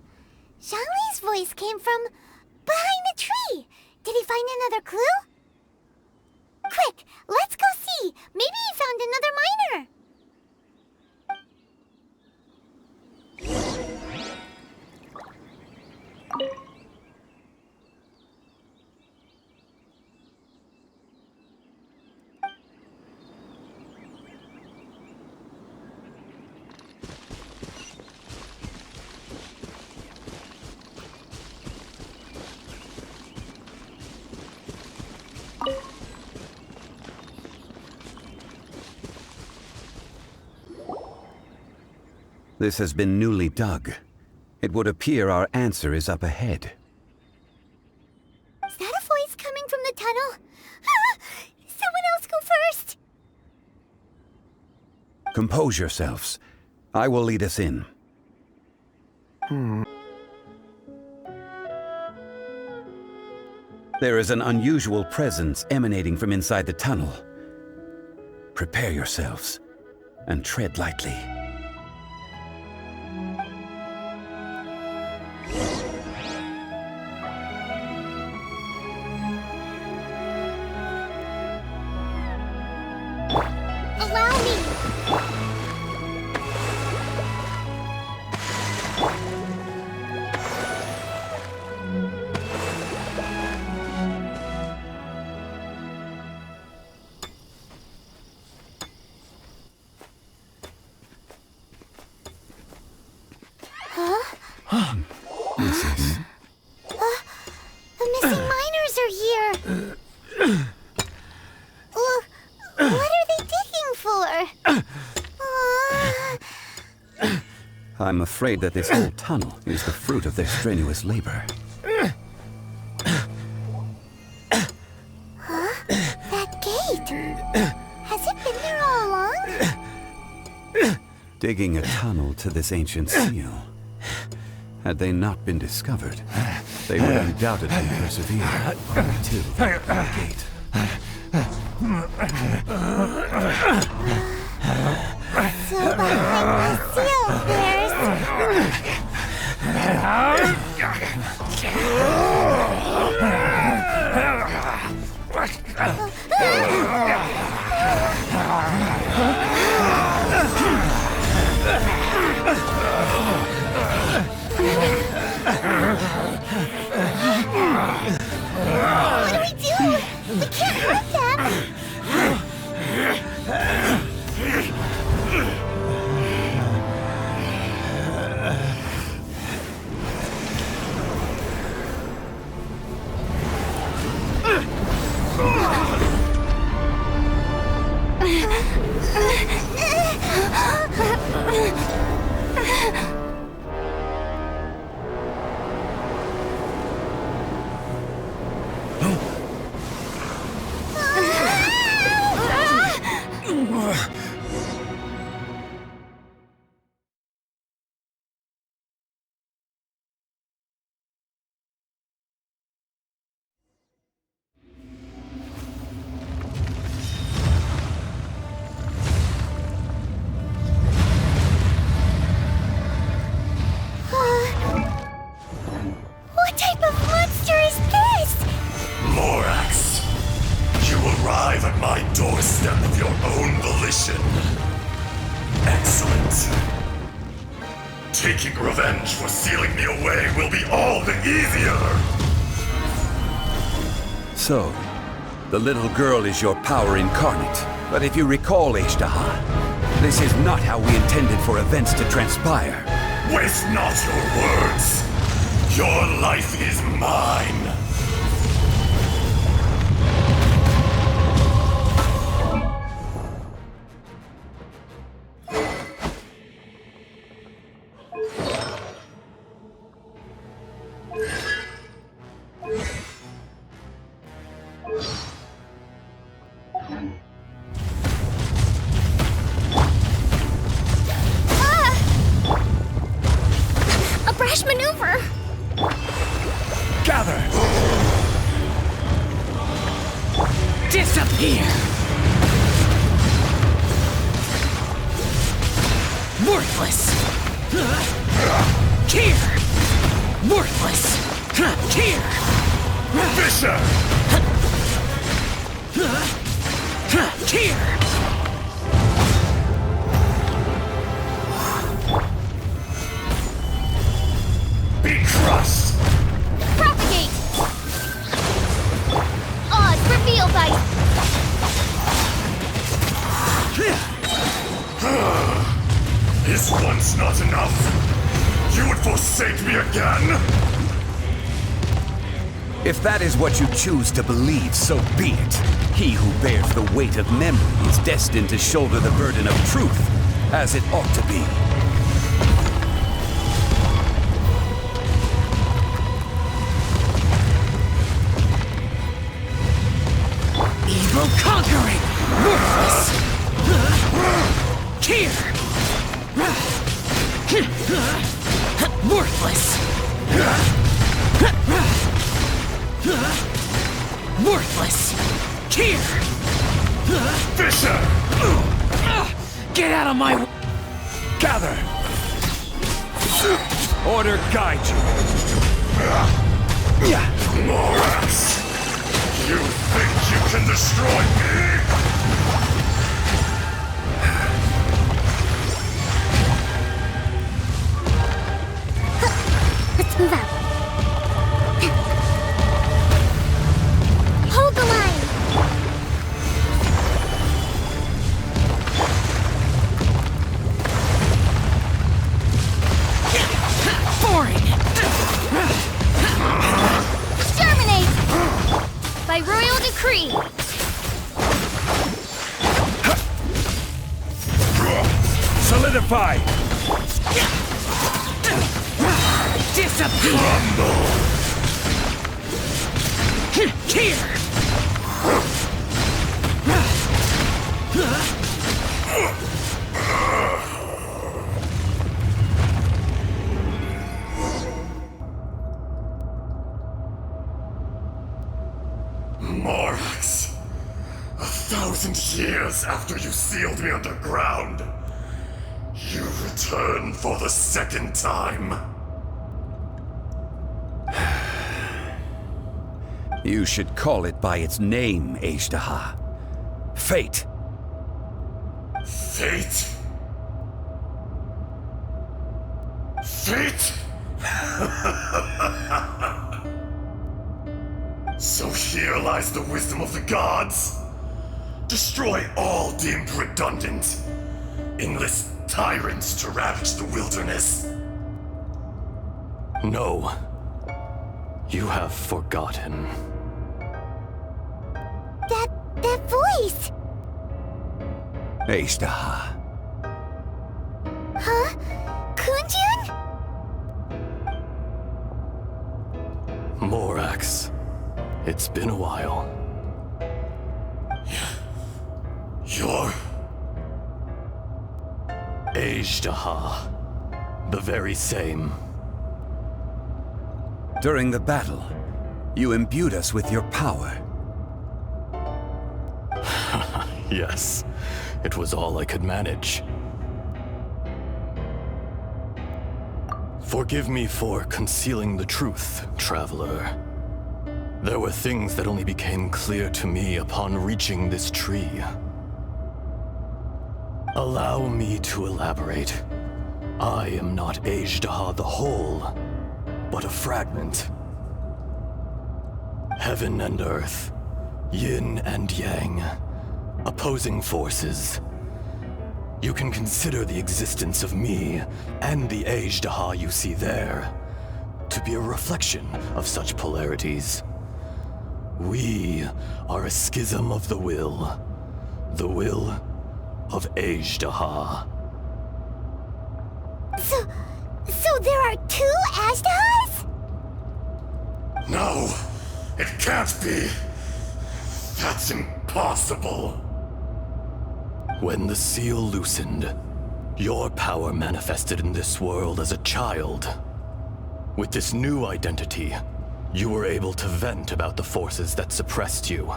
Zhang Li's voice came from behind the tree. Did he find another clue? Quick, let's go see. Maybe he found another miner. This has been newly dug. It would appear our answer is up ahead. Is that a voice coming from the tunnel? Someone else go first! Compose yourselves. I will lead us in. There is an unusual presence emanating from inside the tunnel. Prepare yourselves and tread lightly. Allow me! The missing miners are here! What are they digging for? I'm afraid that this whole tunnel is the fruit of their strenuous labor. That gate! Has it been there all along? Digging a tunnel to this ancient seal. Had they not been discovered, they would undoubtedly persevere until the gate. So behind the seal, there's... What do we do? We can't hurt them! What type of monster is this? Morax, you arrive at my doorstep of your own volition. Excellent. Taking revenge for sealing me away will be all the easier. So, the little girl is your power incarnate. But if you recall, Ajdaha, this is not how we intended for events to transpire. Waste not your words. Your life is mine. A brash maneuver! Gather! Disappear! Worthless! Here! Worthless! Here! Fisher! Here! Be crushed! Propagate! Odds revealed by... Is once not enough? You would forsake me again? If that is what you choose to believe, so be it. He who bears the weight of memory is destined to shoulder the burden of truth, as it ought to be. Worthless! Worthless! Here! Fisher! Get out of my way! Gather! Order guide you. Morax! You think you can destroy me? Let's move out. Hold the line! Boring! Exterminate! By royal decree! Solidify! Disappear! Here! Morax, 1,000 years after you sealed me underground, you return for the second time. You should call it by its name, Аждаха. Fate. Fate? Fate? So here lies the wisdom of the gods. Destroy all deemed redundant. Enlist tyrants to ravage the wilderness. No. You have forgotten. That voice! Аждаха. Huh? Kunjun? Morax. It's been a while. You're... Аждаha. The very same. During the battle, you imbued us with your power. Yes. It was all I could manage. Forgive me for concealing the truth, traveler. There were things that only became clear to me upon reaching this tree. Allow me to elaborate. I am not Аждаha the whole, but a fragment. Heaven and earth, yin and yang, opposing forces. You can consider the existence of me and the Аждаha you see there to be a reflection of such polarities. We are a schism of the will of Аждаha. So there are two Ajdahas? No! It can't be! That's impossible! When the seal loosened, your power manifested in this world as a child. With this new identity, you were able to vent about the forces that suppressed you.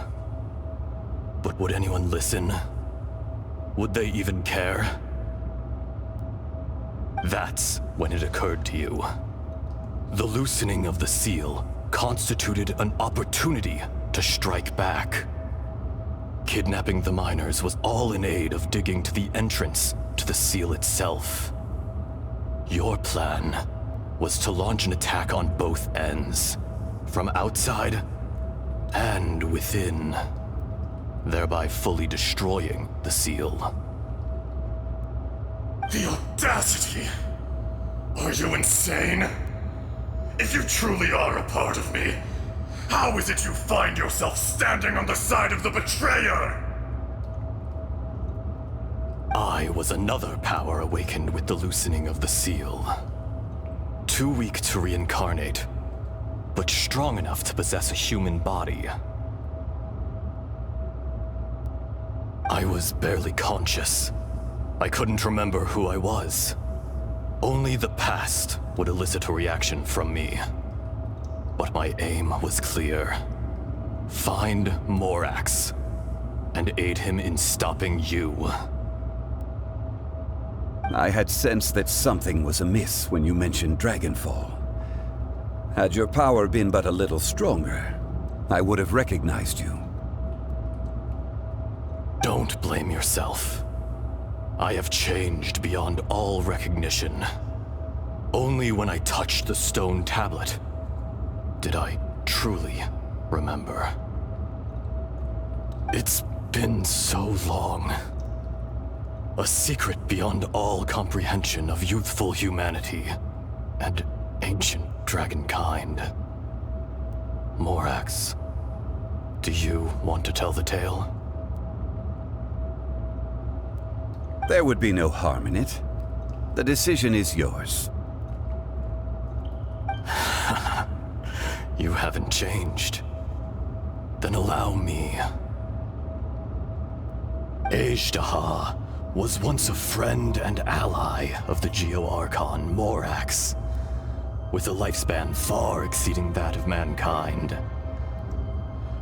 But would anyone listen? Would they even care? That's when it occurred to you. The loosening of the seal constituted an opportunity to strike back. Kidnapping the miners was all in aid of digging to the entrance to the seal itself. Your plan was to launch an attack on both ends, from outside and within, thereby fully destroying the seal. The audacity! Are you insane? If you truly are a part of me, how is it you find yourself standing on the side of the betrayer? I was another power awakened with the loosening of the seal. Too weak to reincarnate, but strong enough to possess a human body. I was barely conscious. I couldn't remember who I was, Only the past would elicit a reaction from me. But my aim was clear. Find Morax and aid him in stopping you. I had sensed that something was amiss when you mentioned Dragonfall. Had your power been but a little stronger, I would have recognized you. Don't blame yourself. I have changed beyond all recognition. Only when I touched the stone tablet did I truly remember. It's been so long. A secret beyond all comprehension of youthful humanity and ancient dragonkind. Morax, do you want to tell the tale? There would be no harm in it. The decision is yours. You haven't changed. Then allow me. Ajdaha was once a friend and ally of the Geo-Archon Morax, with a lifespan far exceeding that of mankind.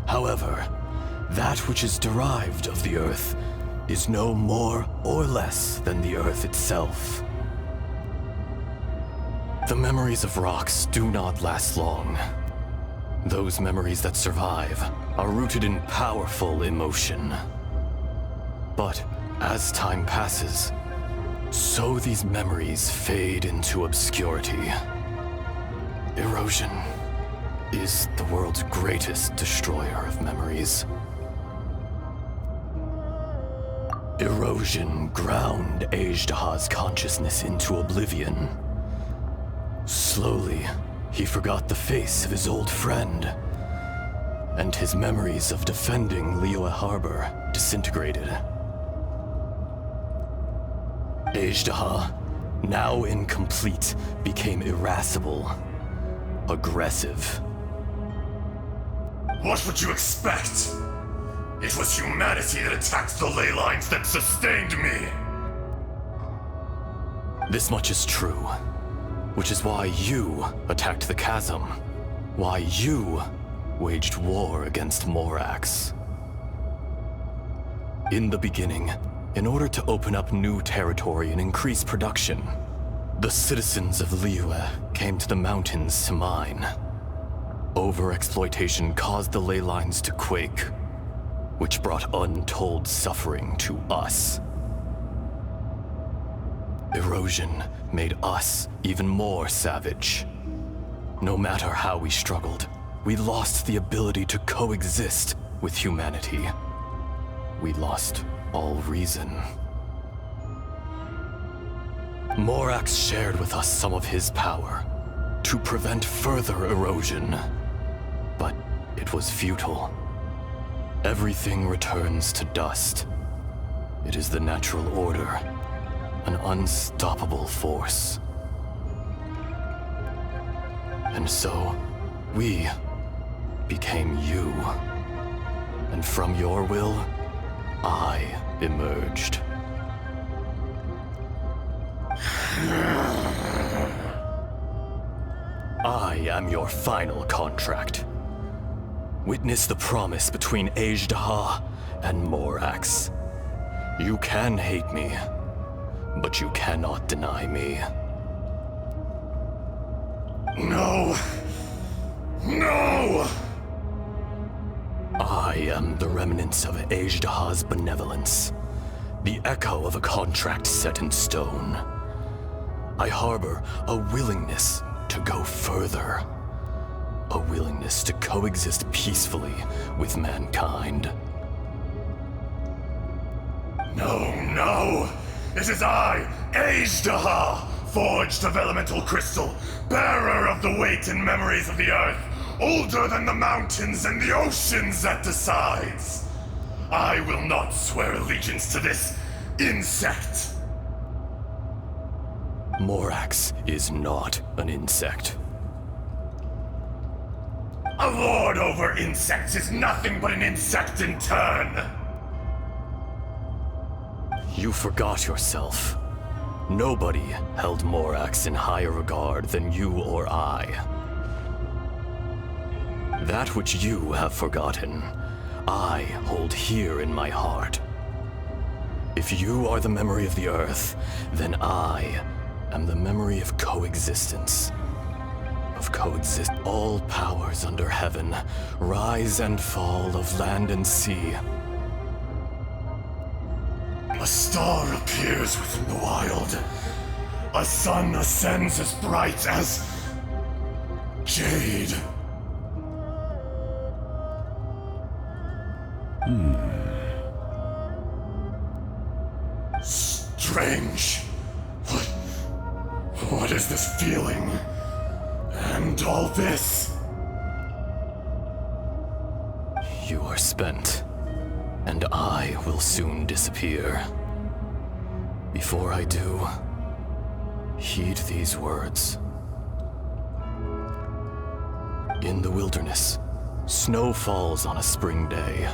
However, that which is derived of the Earth is no more or less than the Earth itself. The memories of rocks do not last long. Those memories that survive are rooted in powerful emotion. But as time passes, so these memories fade into obscurity. Erosion is the world's greatest destroyer of memories. Erosion ground Ajdaha's consciousness into oblivion. Slowly, he forgot the face of his old friend, and his memories of defending Liyue Harbor disintegrated. Ajdaha, now incomplete, became irascible, aggressive. What would you expect? It was humanity that attacked the ley lines that sustained me. This much is true, which is why you attacked the chasm, why you waged war against Morax. In the beginning, in order to open up new territory and increase production, the citizens of Liyue came to the mountains to mine. Overexploitation caused the ley lines to quake, which brought untold suffering to us. Erosion made us even more savage. No matter how we struggled, we lost the ability to coexist with humanity. We lost all reason. Morax shared with us some of his power to prevent further erosion, but it was futile. Everything returns to dust. It is the natural order, an unstoppable force. And so, we became you. And from your will, I emerged. I am your final contract. Witness the promise between Ajdaha and Morax. You can hate me, but you cannot deny me. No! No! I am the remnants of Ajdaha's benevolence, the echo of a contract set in stone. I harbor a willingness to go further, a willingness to coexist peacefully with mankind. No, no! It is I, Ajdaha, forged of elemental crystal, bearer of the weight and memories of the earth, older than the mountains and the oceans that decides. I will not swear allegiance to this insect. Morax is not an insect. A lord over insects is nothing but an insect in turn. You forgot yourself. Nobody held Morax in higher regard than you or I. That which you have forgotten, I hold here in my heart. If you are the memory of the Earth, then I am the memory of coexistence. All powers under heaven, rise and fall of land and sea. A star appears within the wild. A sun ascends as bright as jade. Strange. What is this feeling? And all this? You are spent, and I will soon disappear. Before I do, heed these words. In the wilderness, snow falls on a spring day.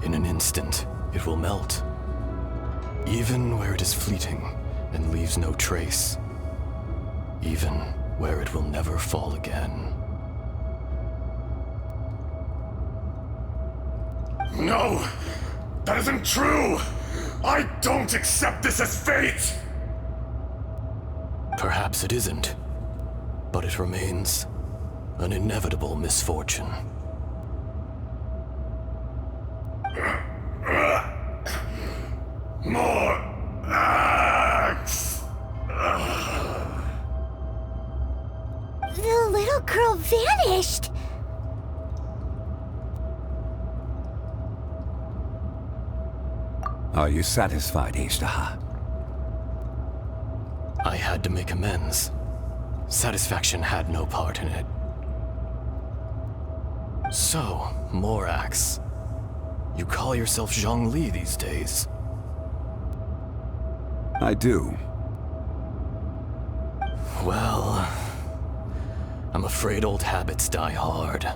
In an instant, it will melt. Even where it is fleeting and leaves no trace. Even where it will never fall again. No! That isn't true! I don't accept this as fate! Perhaps it isn't, but it remains an inevitable misfortune. More axe! The little girl vanished! Are you satisfied, Аждаха? I had to make amends. Satisfaction had no part in it. So, Morax, you call yourself Chjun Li these days? I do. Well, I'm afraid old habits die hard.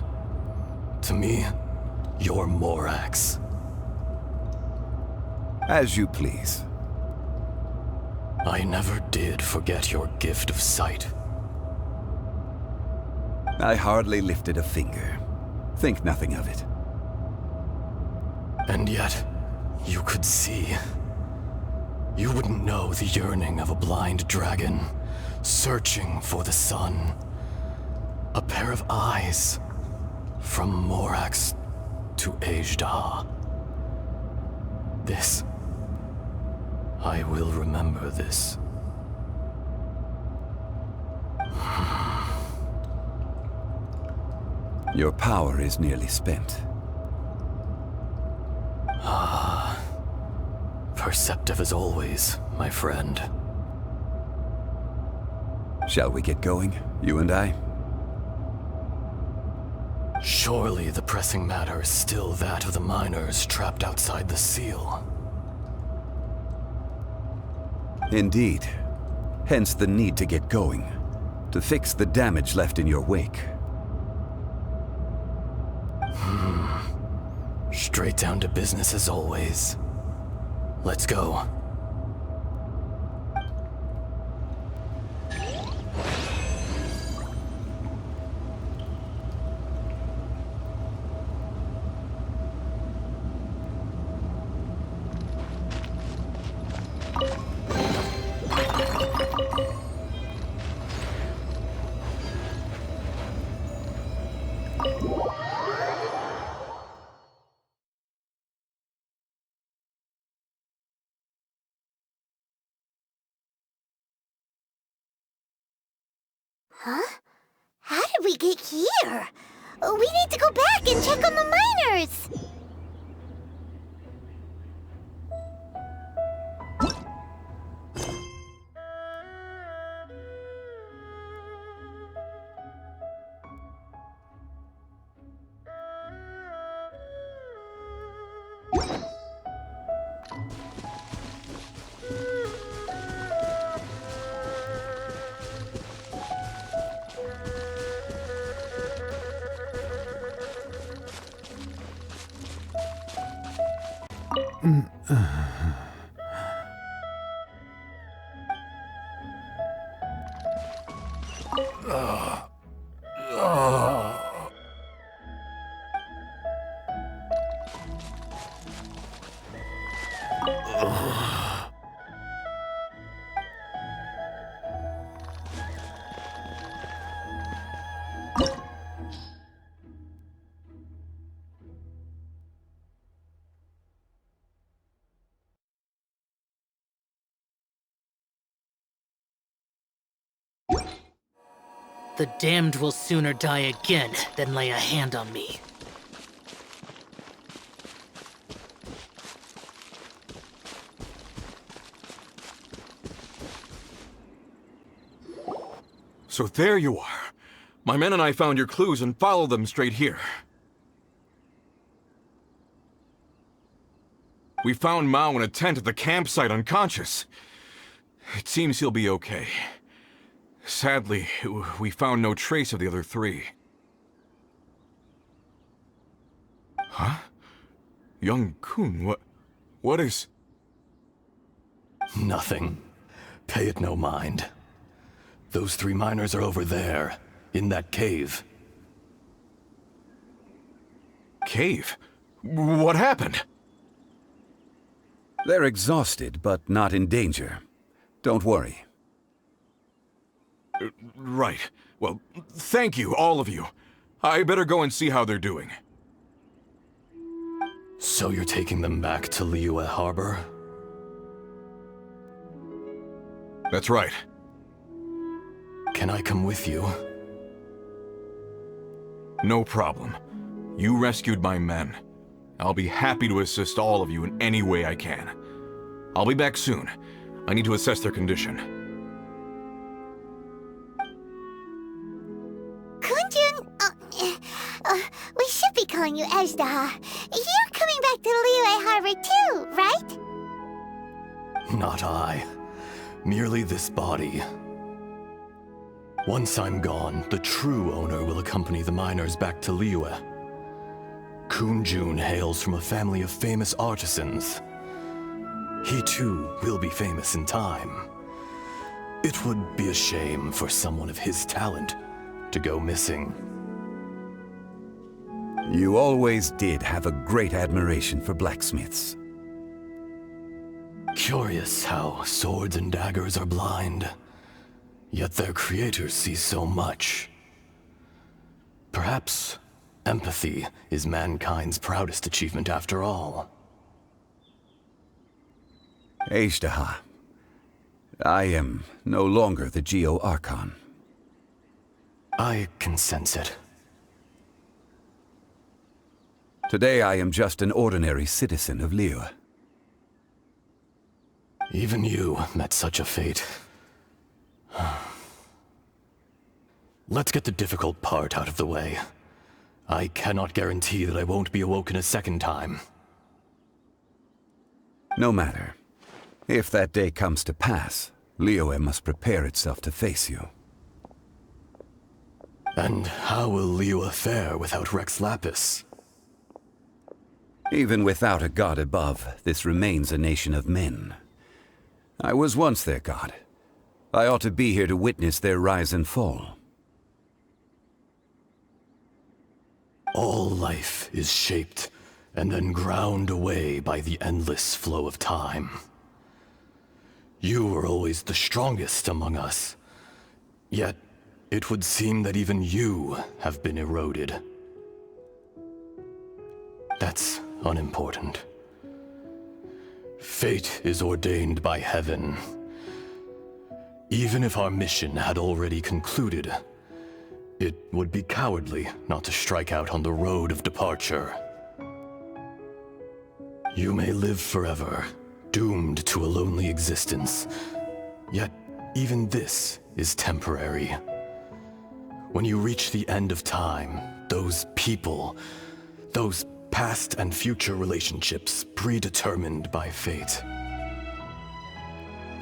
To me, you're Morax. As you please. I never did forget your gift of sight. I hardly lifted a finger. Think nothing of it. And yet, you could see. You wouldn't know the yearning of a blind dragon, searching for the sun. A pair of eyes, from Morax to Ajdaha. This, I will remember this. Your power is nearly spent. Perceptive as always, my friend. Shall we get going, you and I? Surely the pressing matter is still that of the miners trapped outside the seal. Indeed. Hence the need to get going. To fix the damage left in your wake. Straight down to business as always. Let's go. Huh? How did we get here? We need to go back and check on the miners! The damned will sooner die again than lay a hand on me. So there you are. My men and I found your clues and followed them straight here. We found Mao in a tent at the campsite unconscious. It seems he'll be okay. Sadly, we found no trace of the other three. Huh? Young Kun, what is... Nothing. Pay it no mind. Those 3 miners are over there, in that cave. Cave? What happened? They're exhausted, but not in danger. Don't worry. Right. Well, thank you, all of you. I better go and see how they're doing. So you're taking them back to Liyue Harbor? That's right. Can I come with you? No problem. You rescued my men. I'll be happy to assist all of you in any way I can. I'll be back soon. I need to assess their condition. Kunjun, we should be calling you Ajdaha. You're coming back to Liyue Harbor too, right? Not I. Merely this body. Once I'm gone, the true owner will accompany the miners back to Liyue. Kunjun hails from a family of famous artisans. He too will be famous in time. It would be a shame for someone of his talent to go missing. You always did have a great admiration for blacksmiths. Curious how swords and daggers are blind, yet their creators see so much. Perhaps empathy is mankind's proudest achievement after all. Ajdaha, I am no longer the Geo-Archon. I can sense it. Today I am just an ordinary citizen of Liyue. Even you met such a fate. Let's get the difficult part out of the way. I cannot guarantee that I won't be awoken a second time. No matter. If that day comes to pass, Liyue must prepare itself to face you. And how will Liyue fare without Rex Lapis? Even without a god above, this remains a nation of men. I was once their god. I ought to be here to witness their rise and fall. All life is shaped and then ground away by the endless flow of time. You were always the strongest among us, yet it would seem that even you have been eroded. That's unimportant. Fate is ordained by heaven. Even if our mission had already concluded, it would be cowardly not to strike out on the road of departure. You may live forever, doomed to a lonely existence. Yet, even this is temporary. When you reach the end of time, those people, those past and future relationships predetermined by fate,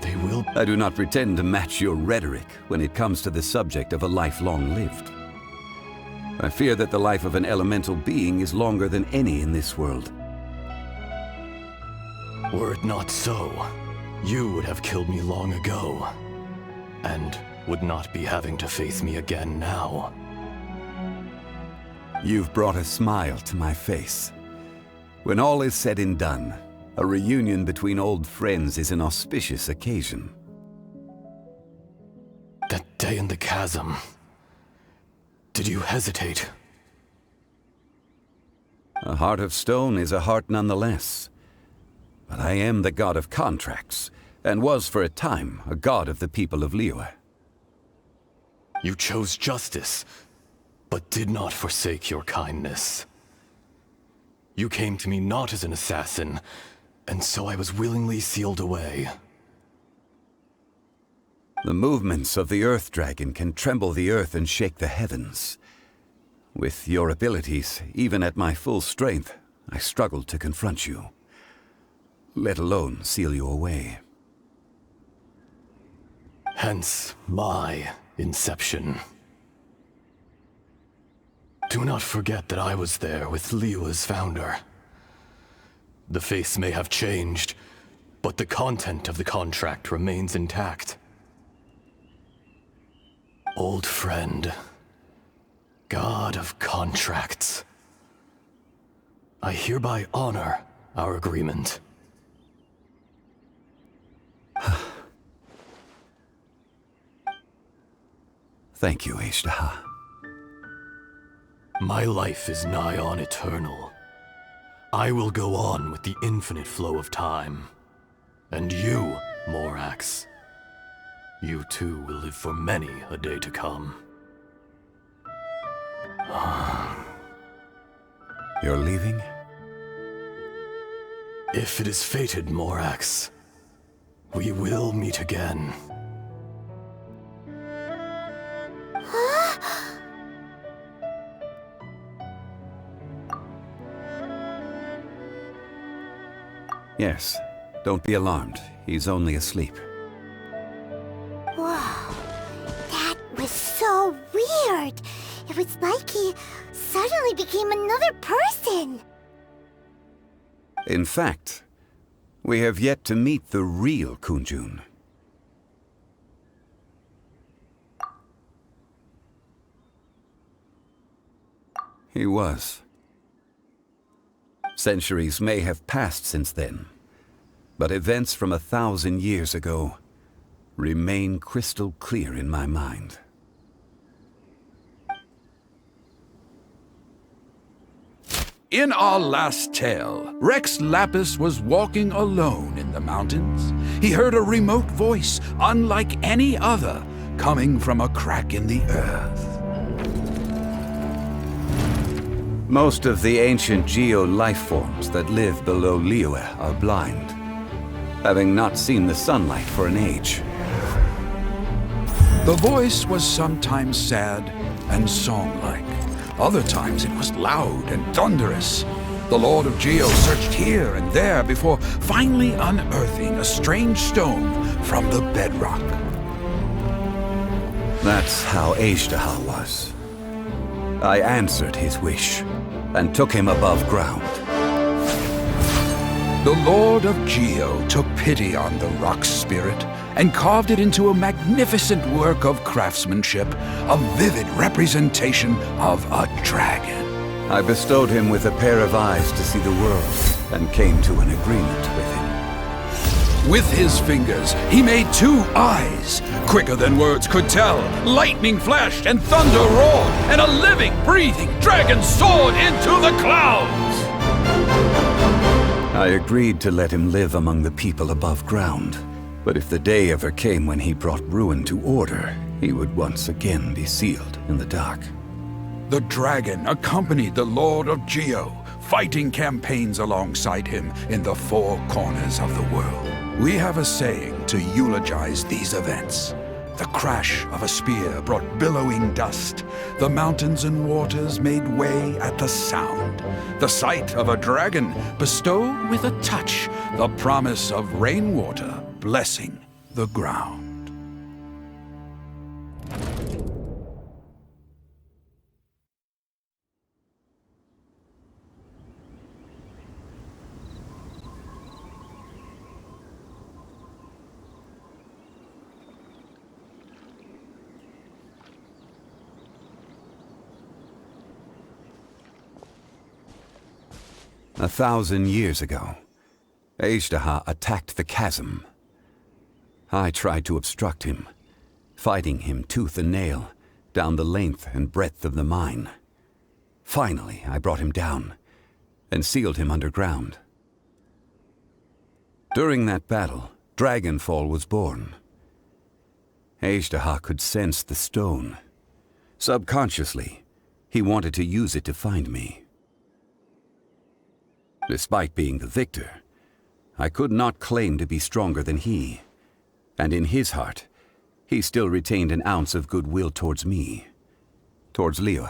they will... I do not pretend to match your rhetoric when it comes to the subject of a life long lived. I fear that the life of an elemental being is longer than any in this world. Were it not so, you would have killed me long ago, and would not be having to face me again now. You've brought a smile to my face. When all is said and done, a reunion between old friends is an auspicious occasion. That day in the chasm, did you hesitate? A heart of stone is a heart nonetheless. But I am the god of contracts, and was for a time a god of the people of Liyue. You chose justice, but did not forsake your kindness. You came to me not as an assassin, and so I was willingly sealed away. The movements of the Earth Dragon can tremble the earth and shake the heavens. With your abilities, even at my full strength, I struggled to confront you, let alone seal you away. Hence my inception. Do not forget that I was there with Liyue's founder. The face may have changed, but the content of the contract remains intact. Old friend, God of contracts, I hereby honor our agreement. Thank you, Аждаха. My life is nigh on eternal. I will go on with the infinite flow of time. And you, Morax, you too will live for many a day to come. You're leaving? If it is fated, Morax, we will meet again. Yes. Don't be alarmed. He's only asleep. Whoa. That was so weird. It was like he suddenly became another person. In fact, we have yet to meet the real Kunjun. He was. Centuries may have passed since then, but events from 1,000 years ago remain crystal clear in my mind. In our last tale, Rex Lapis was walking alone in the mountains. He heard a remote voice, unlike any other, coming from a crack in the earth. Most of the ancient geo-life forms that live below Liyue are blind, having not seen the sunlight for an age. The voice was sometimes sad and song-like. Other times it was loud and thunderous. The Lord of Geo searched here and there before finally unearthing a strange stone from the bedrock. That's how Аждаха was. I answered his wish and took him above ground. The Lord of Geo took pity on the rock spirit and carved it into a magnificent work of craftsmanship, a vivid representation of a dragon. I bestowed him with a pair of eyes to see the world and came to an agreement with him. With his fingers, he made 2 eyes. Quicker than words could tell, lightning flashed and thunder roared, and a living, breathing dragon soared into the clouds! I agreed to let him live among the people above ground. But if the day ever came when he brought ruin to order, he would once again be sealed in the dark. The dragon accompanied the Lord of Geo, fighting campaigns alongside him in the 4 corners of the world. We have a saying to eulogize these events. The crash of a spear brought billowing dust. The mountains and waters made way at the sound. The sight of a dragon bestowed with a touch the promise of rainwater blessing the ground. A 1,000 years ago, Аждаха attacked the chasm. I tried to obstruct him, fighting him tooth and nail down the length and breadth of the mine. Finally, I brought him down and sealed him underground. During that battle, Dragonfall was born. Аждаha could sense the stone Subconsciously, he wanted to use it to find me. Despite being the victor, I could not claim to be stronger than he, and in his heart, he still retained an ounce of goodwill towards me, towards Liyue,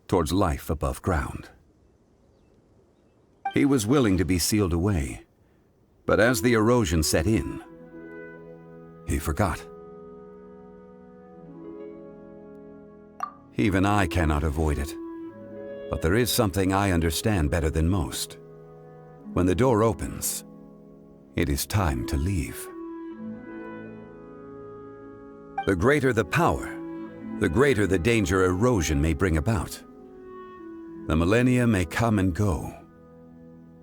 towards life above ground. He was willing to be sealed away, but as the erosion set in, he forgot. Even I cannot avoid it, but there is something I understand better than most. When the door opens, it is time to leave. The greater the power, the greater the danger erosion may bring about. The millennia may come and go,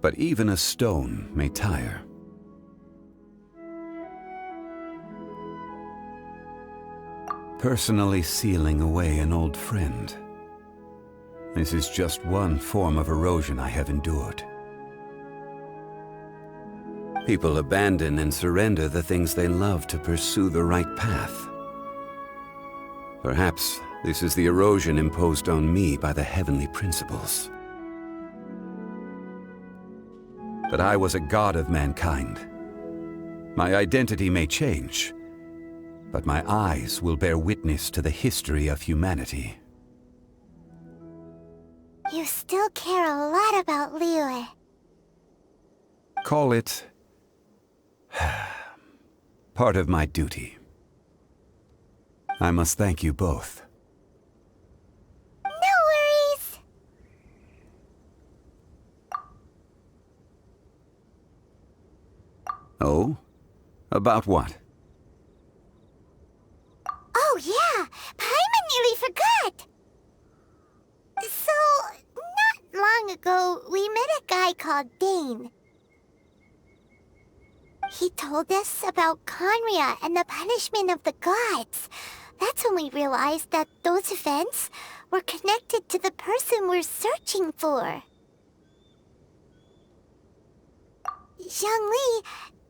but even a stone may tire. Personally sealing away an old friend. This is just one form of erosion I have endured. People abandon and surrender the things they love to pursue the right path. Perhaps this is the erosion imposed on me by the heavenly principles. But I was a god of mankind. My identity may change, but my eyes will bear witness to the history of humanity. You still care a lot about Liyue. Call it part of my duty. I must thank you both. No worries. Oh? About what? Oh yeah, Paimon nearly forgot. So, not long ago, we met a guy called Dane. He told us about Conria and the punishment of the gods. That's when we realized that those events were connected to the person we're searching for. Chjun Li,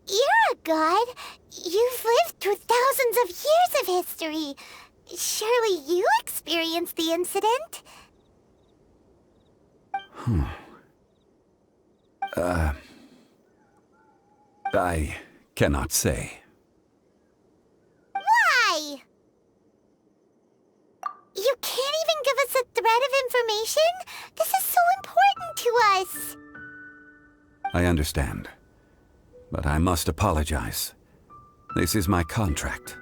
you're a god. You've lived through thousands of years of history. Surely you experienced the incident? I cannot say. Why? You can't even give us a thread of information? This is so important to us. I understand, but I must apologize. This is my contract.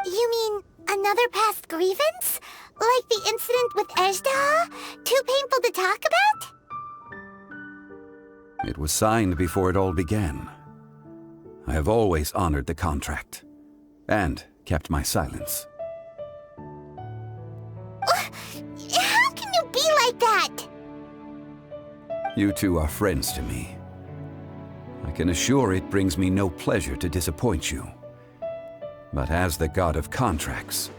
You mean another past grievance? Like the incident with Ajdaha? Too painful to talk about? It was signed before it all began. I have always honored the contract, and kept my silence. How can you be like that? You two are friends to me. I can assure it brings me no pleasure to disappoint you. But as the god of contracts,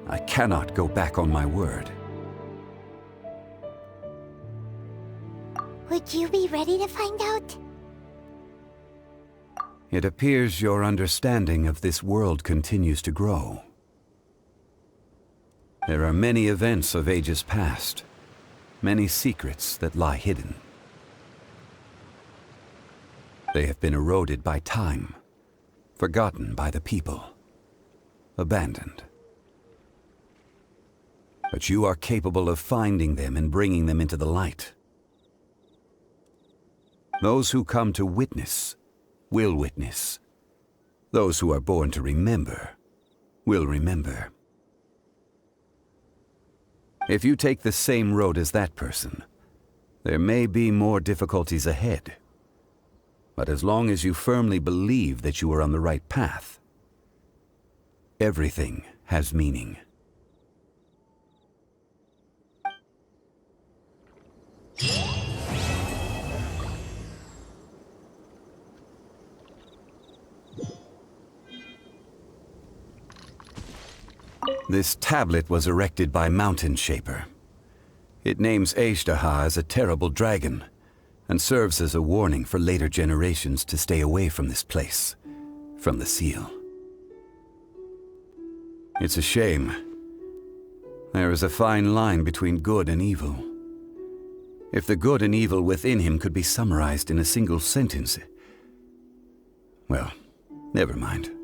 I cannot go back on my word. Would you be ready to find out? It appears your understanding of this world continues to grow. There are many events of ages past, many secrets that lie hidden. They have been eroded by time, forgotten by the people, abandoned. But you are capable of finding them and bringing them into the light. Those who come to witness will witness. Those who are born to remember will remember. If you take the same road as that person, there may be more difficulties ahead. But as long as you firmly believe that you are on the right path, everything has meaning. This tablet was erected by Mountain Shaper. It names Ajdaha as a terrible dragon, and serves as a warning for later generations to stay away from this place, from the seal. It's a shame, There is a fine line between good and evil. If the good and evil within him could be summarized in a single sentence... Well, never mind.